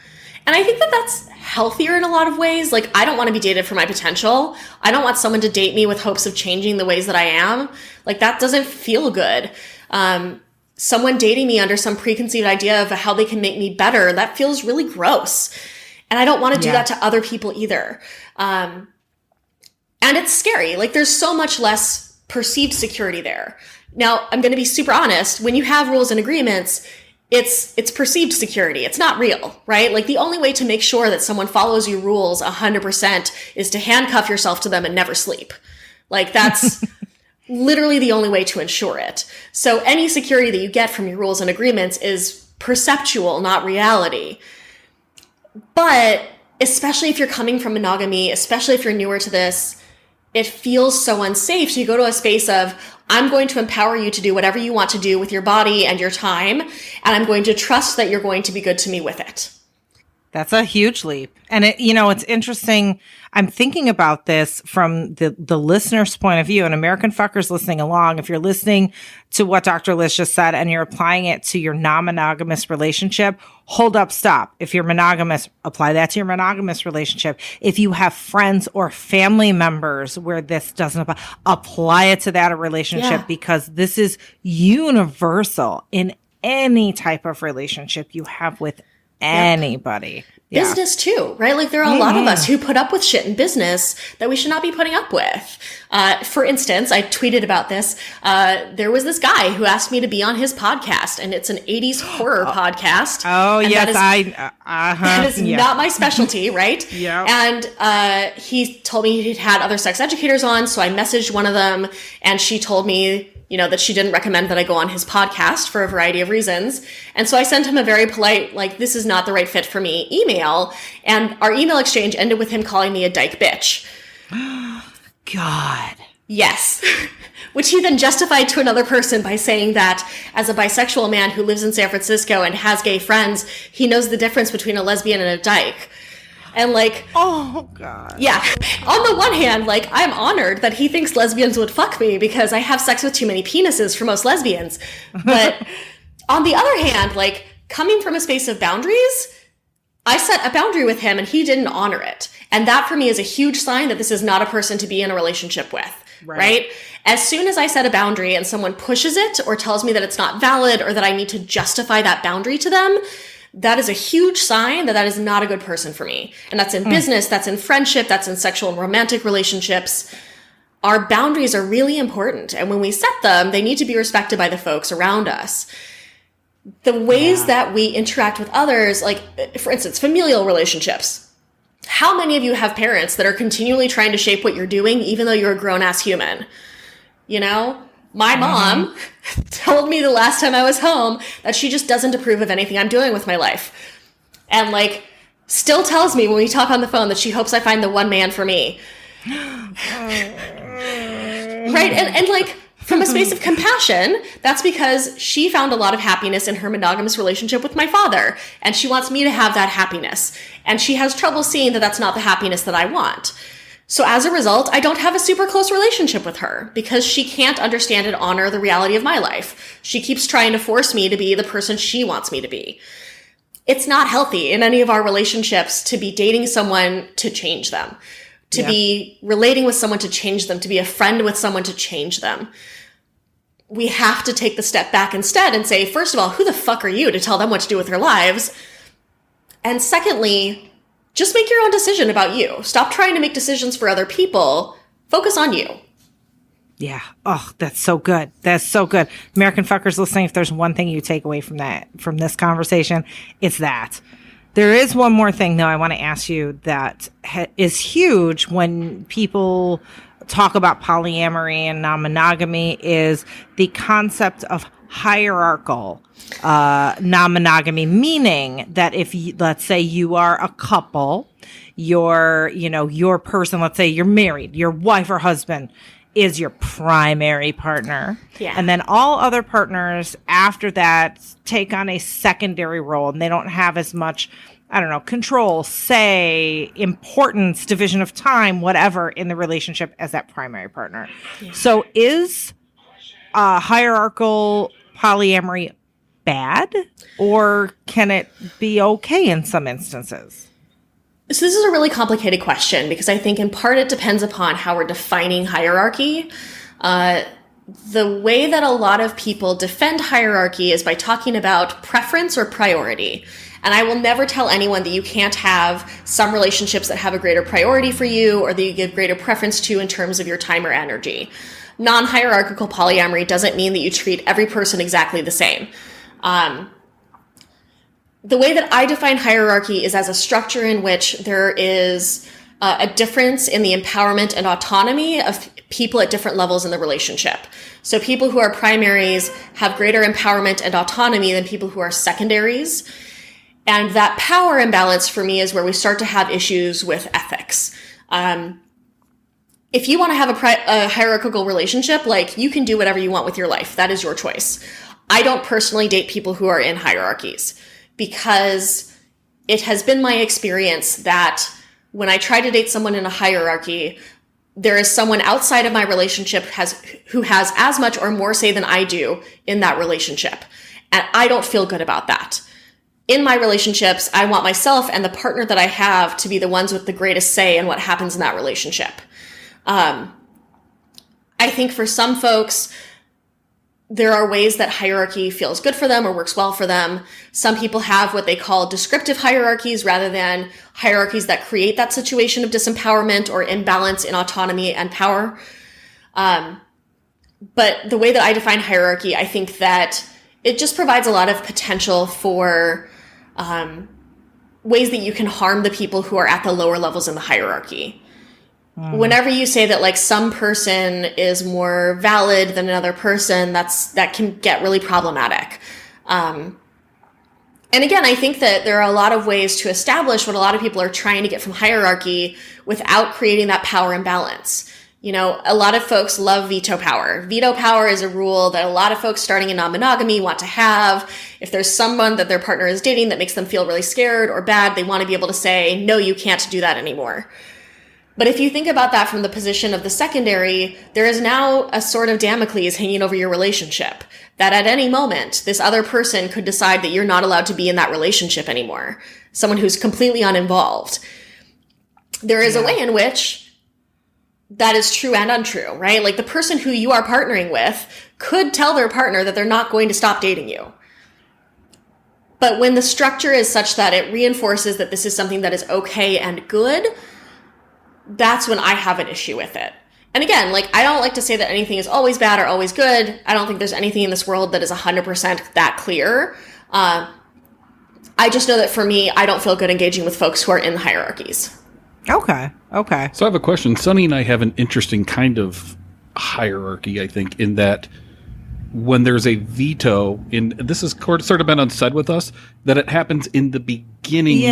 And I think that that's healthier in a lot of ways. Like, I don't want to be dated for my potential. I don't want someone to date me with hopes of changing the ways that I am. Like, that doesn't feel good. Someone dating me under some preconceived idea of how they can make me better, that feels really gross. And I don't want to do that to other people either. And it's scary. Like, there's so much less perceived security there. Now, I'm going to be super honest. When you have rules and agreements, it's perceived security. It's not real, right? Like, the only way to make sure that someone follows your rules 100% is to handcuff yourself to them and never sleep. Like, that's literally the only way to ensure it. So any security that you get from your rules and agreements is perceptual, not reality. But especially if you're coming from monogamy, especially if you're newer to this, it feels so unsafe. So you go to a space of, I'm going to empower you to do whatever you want to do with your body and your time, and I'm going to trust that you're going to be good to me with it. That's a huge leap. And it's interesting. I'm thinking about this from the listener's point of view, and American fuckers listening along. If you're listening to what Dr. Liz just said and you're applying it to your non-monogamous relationship, hold up, stop. If you're monogamous, apply that to your monogamous relationship. If you have friends or family members where this doesn't apply it to that relationship, because this is universal in any type of relationship you have with anybody. Business too, right? Like, there are a lot of us who put up with shit in business that we should not be putting up with. For instance, I tweeted about this. There was this guy who asked me to be on his podcast, and it's an 80s horror podcast. Oh, yes. That is not my specialty, right? Yeah. And he told me he'd had other sex educators on, so I messaged one of them, and she told me, that she didn't recommend that I go on his podcast for a variety of reasons. And so I sent him a very polite, like, this is not the right fit for me email. And our email exchange ended with him calling me a dyke bitch. God. Yes. Which he then justified to another person by saying that as a bisexual man who lives in San Francisco and has gay friends, he knows the difference between a lesbian and a dyke. And like, oh God. Yeah. On the one hand, like, I'm honored that he thinks lesbians would fuck me because I have sex with too many penises for most lesbians. But on the other hand, like, coming from a space of boundaries, I set a boundary with him and he didn't honor it. And that for me is a huge sign that this is not a person to be in a relationship with. right? As soon as I set a boundary and someone pushes it or tells me that it's not valid or that I need to justify that boundary to them, that is a huge sign that that is not a good person for me. And that's in business, that's in friendship, that's in sexual and romantic relationships. Our boundaries are really important. And when we set them, they need to be respected by the folks around us. The ways that we interact with others, like, for instance, familial relationships. How many of you have parents that are continually trying to shape what you're doing, even though you're a grown-ass human? You know? My mom told me the last time I was home that she just doesn't approve of anything I'm doing with my life. And, like, still tells me when we talk on the phone that she hopes I find the one man for me. Right? And like, from a space of compassion, that's because she found a lot of happiness in her monogamous relationship with my father, and she wants me to have that happiness. And she has trouble seeing that that's not the happiness that I want. So as a result, I don't have a super close relationship with her because she can't understand and honor the reality of my life. She keeps trying to force me to be the person she wants me to be. It's not healthy in any of our relationships to be dating someone to change them, to be relating with someone to change them, to be a friend with someone to change them. We have to take the step back instead and say, first of all, who the fuck are you to tell them what to do with their lives? And secondly, just make your own decision about you. Stop trying to make decisions for other people. Focus on you. Yeah. Oh, that's so good. That's so good. American fuckers listening, if there's one thing you take away from this conversation, it's that. There is one more thing, though, I want to ask you that is huge when people talk about polyamory and non-monogamy is the concept of hierarchical non-monogamy, meaning that if you, let's say you are a couple, your person, let's say you're married, your wife or husband is your primary partner. Yeah. And then all other partners after that take on a secondary role and they don't have as much, I don't know, control, say, importance, division of time, whatever in the relationship as that primary partner. Yeah. So is hierarchical polyamory bad, or can it be okay in some instances? So this is a really complicated question because I think in part it depends upon how we're defining hierarchy. The way that a lot of people defend hierarchy is by talking about preference or priority. And I will never tell anyone that you can't have some relationships that have a greater priority for you or that you give greater preference to in terms of your time or energy. Non-hierarchical polyamory doesn't mean that you treat every person exactly the same. The way that I define hierarchy is as a structure in which there is a difference in the empowerment and autonomy of people at different levels in the relationship. So people who are primaries have greater empowerment and autonomy than people who are secondaries. And that power imbalance for me is where we start to have issues with ethics. If you want to have a hierarchical relationship, like, you can do whatever you want with your life. That is your choice. I don't personally date people who are in hierarchies because it has been my experience that when I try to date someone in a hierarchy, there is someone outside of my relationship who has as much or more say than I do in that relationship. And I don't feel good about that. In my relationships, I want myself and the partner that I have to be the ones with the greatest say in what happens in that relationship. I think for some folks, there are ways that hierarchy feels good for them or works well for them. Some people have what they call descriptive hierarchies rather than hierarchies that create that situation of disempowerment or imbalance in autonomy and power. But the way that I define hierarchy, I think that it just provides a lot of potential for ways that you can harm the people who are at the lower levels in the hierarchy. Whenever you say that, like, some person is more valid than another person, that can get really problematic. And again, I think that there are a lot of ways to establish what a lot of people are trying to get from hierarchy without creating that power imbalance. You know, a lot of folks love veto power. Veto power is a rule that a lot of folks starting in non-monogamy want to have. If there's someone that their partner is dating that makes them feel really scared or bad, they want to be able to say, no, you can't do that anymore. But if you think about that from the position of the secondary, there is now a sword of Damocles hanging over your relationship, that at any moment, this other person could decide that you're not allowed to be in that relationship anymore. Someone who's completely uninvolved. There is a way in which that is true and untrue, right? Like the person who you are partnering with could tell their partner that they're not going to stop dating you. But when the structure is such that it reinforces that this is something that is okay and good, that's when I have an issue with it. And again, like, I don't like to say that anything is always bad or always good. I don't think there's anything in this world that is 100% that clear. I just know that for me, I don't feel good engaging with folks who are in the hierarchies. Okay. So I have a question. Sunny and I have an interesting kind of hierarchy, I think, in that when there's a veto, this has sort of been unsaid with us, that it happens in the beginning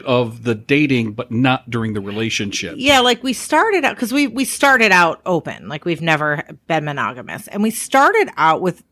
of the dating, but not during the relationship. Yeah, like we started out, because we started out open, like we've never been monogamous. And we started out with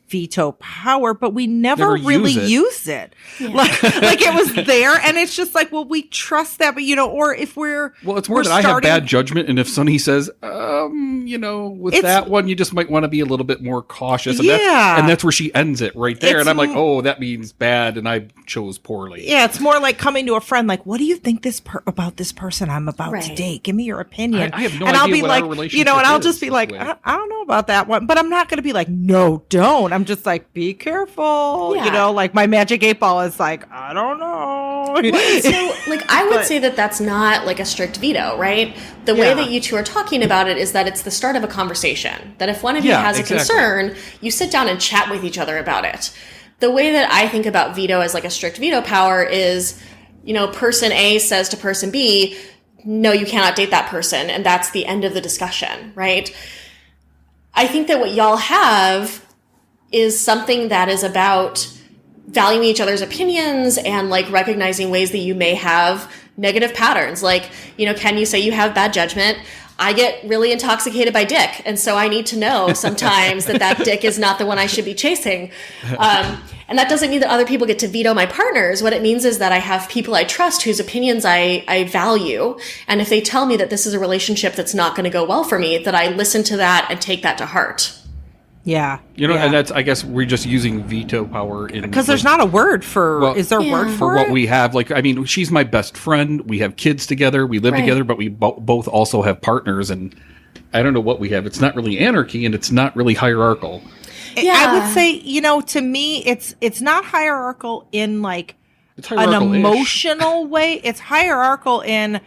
veto power, but we never really used it. Yeah. Like it was there, and it's just like, well, we trust that, but or if we're... Well, it's more that I have bad judgment, and if Sunny says, with that one, you just might want to be a little bit more cautious. And that's where she ends it right there. And I'm like, oh, that means bad, and I chose poorly. Yeah, it's more like coming to a friend, like, what do you think about this person I'm about to date? Give me your opinion. I have no idea I'll be what like, our relationship and I'll just be like, I don't know about that one. But I'm not going to be like, no, don't. I'm just like, be careful. Yeah. Like my magic 8-ball is like, I don't know. Well, so, like, I would say that that's not like a strict veto, right? The way that you two are talking about it is that it's the start of a conversation. That if one of you has a concern, you sit down and chat with each other about it. The way that I think about veto as like a strict veto power is, person A says to person B, no, you cannot date that person. And that's the end of the discussion, right? I think that what y'all have is something that is about valuing each other's opinions and like recognizing ways that you may have negative patterns. Like, can you say you have bad judgment? I get really intoxicated by dick. And so I need to know sometimes that dick is not the one I should be chasing. And that doesn't mean that other people get to veto my partners. What it means is that I have people I trust whose opinions I value. And if they tell me that this is a relationship that's not going to go well for me, that I listen to that and take that to heart. Yeah. And that's, I guess we're just using veto power in... Because there's not a word for... is there a word for what we have? Like, I mean, she's my best friend. We have kids together. We live together, but we both also have partners. And I don't know what we have. It's not really anarchy, and it's not really hierarchical. Yeah. I would say, to me, it's not hierarchical in, like, an emotional way. It's hierarchical in...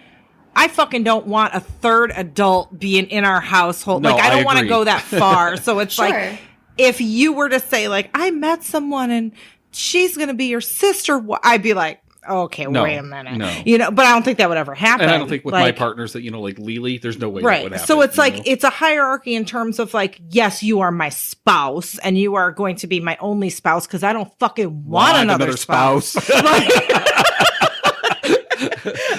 I fucking don't want a third adult being in our household. No, like, I don't want to go that far. So it's Sure. like, if you were to say, like, I met someone and she's going to be your sister, I'd be like, okay, wait a minute. No. But I don't think that would ever happen. And I don't think with my partners that, like Lily, there's no way that would happen. So it's like, it's a hierarchy in terms of like, yes, you are my spouse and you are going to be my only spouse because I don't fucking want another spouse.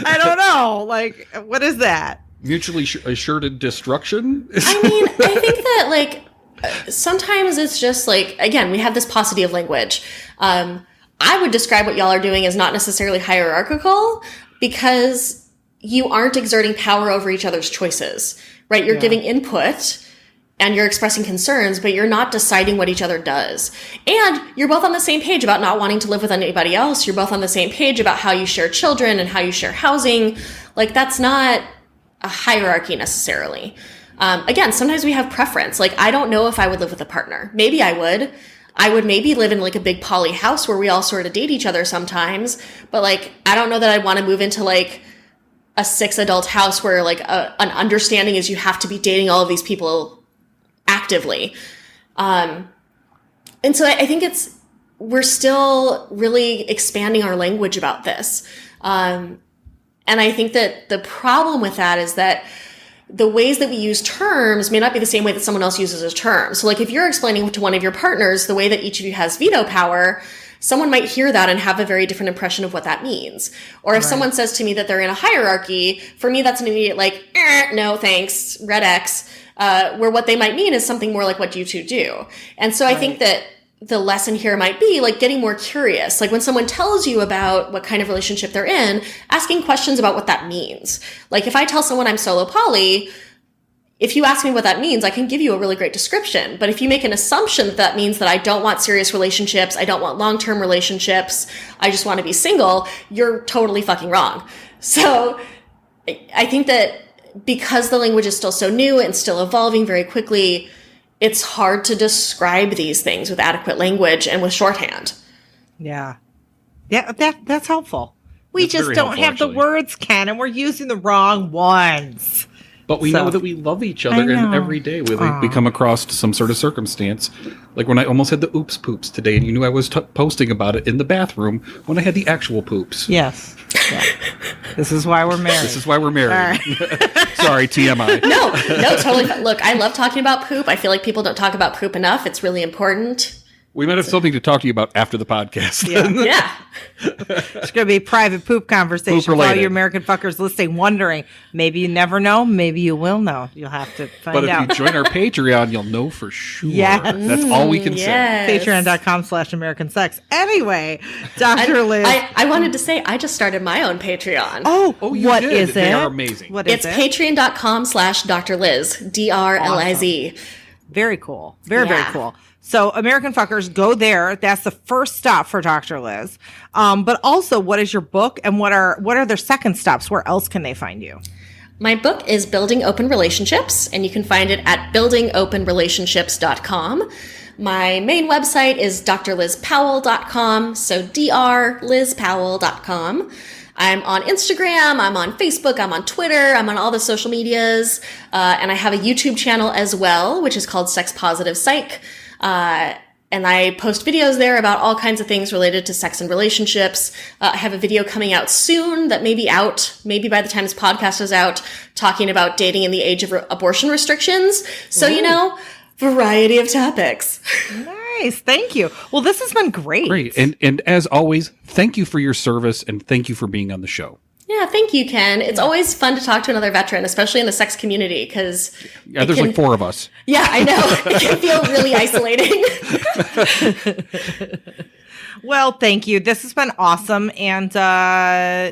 I don't know. Like, what is that? Mutually assured destruction? I mean, I think that, like, sometimes it's just, like, again, we have this paucity of language. I would describe what y'all are doing as not necessarily hierarchical because you aren't exerting power over each other's choices, right? You're giving input and you're expressing concerns, but you're not deciding what each other does. And you're both on the same page about not wanting to live with anybody else. You're both on the same page about how you share children and how you share housing. Like, that's not a hierarchy necessarily. Again, sometimes we have preference. Like, I don't know if I would live with a partner. Maybe I would. I would maybe live in like a big poly house where we all sort of date each other sometimes. But like, I don't know that I'd want to move into like a 6-adult house where like an understanding is you have to be dating all of these people actively. And so I think we're still really expanding our language about this. And I think that the problem with that is that the ways that we use terms may not be the same way that someone else uses a term. So like if you're explaining to one of your partners the way that each of you has veto power, someone might hear that and have a very different impression of what that means. Or if someone says to me that they're in a hierarchy, for me, that's an immediate like, no, thanks, red X. Where what they might mean is something more like what you two do. And so I think that the lesson here might be like getting more curious. Like when someone tells you about what kind of relationship they're in, asking questions about what that means. Like if I tell someone I'm solo poly, if you ask me what that means, I can give you a really great description. But if you make an assumption that that means that I don't want serious relationships, I don't want long-term relationships, I just want to be single, you're totally fucking wrong. So I think that because the language is still so new and still evolving very quickly, it's hard to describe these things with adequate language and with shorthand. Yeah. Yeah, that's helpful. We That's just very don't helpful, have actually. the words, Ken, and we're using the wrong ones. But we So- know that we love each I other, and know. every day we come across some sort of circumstance. Like when I almost had the oops poops today, and you knew I was posting about it in the bathroom when I had the actual poops. Yes. Yeah. This is why we're married. This is why we're married. All right. Sorry, TMI. No, totally. Look, I love talking about poop. I feel like people don't talk about poop enough. It's really important. We might have something to talk to you about after the podcast. Yeah. Yeah. It's going to be a private poop conversation for all related. you American fuckers listening, wondering. Maybe you never know. Maybe you will know. You'll have to find But if out. you join our Patreon, you'll know for sure. Yes. That's all we can say. Yes. Patreon.com/American Sex. Anyway, Dr. Liz. I wanted to say, I just started my own Patreon. Oh, you what did. is it? They are amazing. What is It's it? patreon.com/Dr. Liz, DRLIZ. Very cool. Very Yeah. cool. So American fuckers, go there. That's the first stop for Dr. Liz. But also, what is your book, and what are their second stops? Where else can they find you? My book is Building Open Relationships, and you can find it at buildingopenrelationships.com. My main website is drlizpowell.com, so drlizpowell.com. I'm on Instagram, I'm on Facebook, I'm on Twitter, I'm on all the social medias, and I have a YouTube channel as well, which is called Sex Positive Psych. And I post videos there about all kinds of things related to sex and relationships. I have a video coming out soon that may be out, maybe by the time this podcast is out, talking about dating in the age of abortion restrictions. So, variety of topics. Nice. Thank you. Well, this has been great. Great. And as always, thank you for your service, and thank you for being on the show. Yeah, thank you, Ken. It's always fun to talk to another veteran, especially in the sex community, because Yeah, there's like 4 of us. Yeah, I know. It can feel really isolating. Well, thank you. This has been awesome. And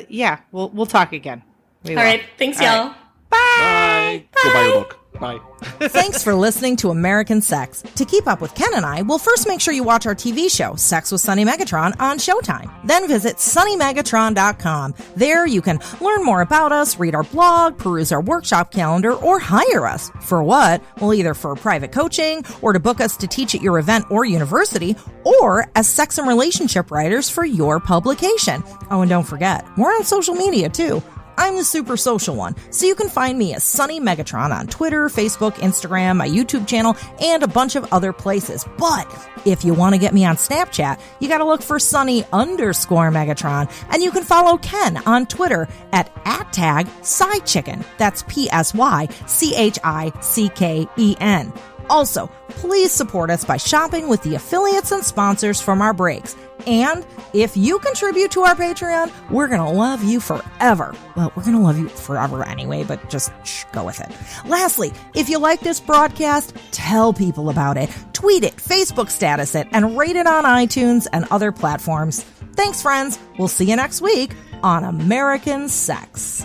yeah, we'll talk again. We will. All right. Thanks, y'all. Bye. Go buy your book. Bye. Thanks for listening to American Sex. To keep up with Ken and I, well, first make sure you watch our TV show, Sex with Sunny Megatron, on Showtime. Then visit sunnymegatron.com. There you can learn more about us, read our blog, peruse our workshop calendar, or hire us. For what? Well, either for private coaching, or to book us to teach at your event or university, or as sex and relationship writers for your publication. Oh, and don't forget, we're on social media too. I'm the super social one, so you can find me as Sunny Megatron on Twitter, Facebook, Instagram, my YouTube channel, and a bunch of other places. But if you want to get me on Snapchat, you got to look for Sunny_Megatron, and you can follow Ken on Twitter at @SyChicken. That's PSYCHICKEN. Also, please support us by shopping with the affiliates and sponsors from our breaks. And if you contribute to our Patreon, we're going to love you forever. Well, we're going to love you forever anyway, but just go with it. Lastly, if you like this broadcast, tell people about it. Tweet it, Facebook status it, and rate it on iTunes and other platforms. Thanks, friends. We'll see you next week on American Sex.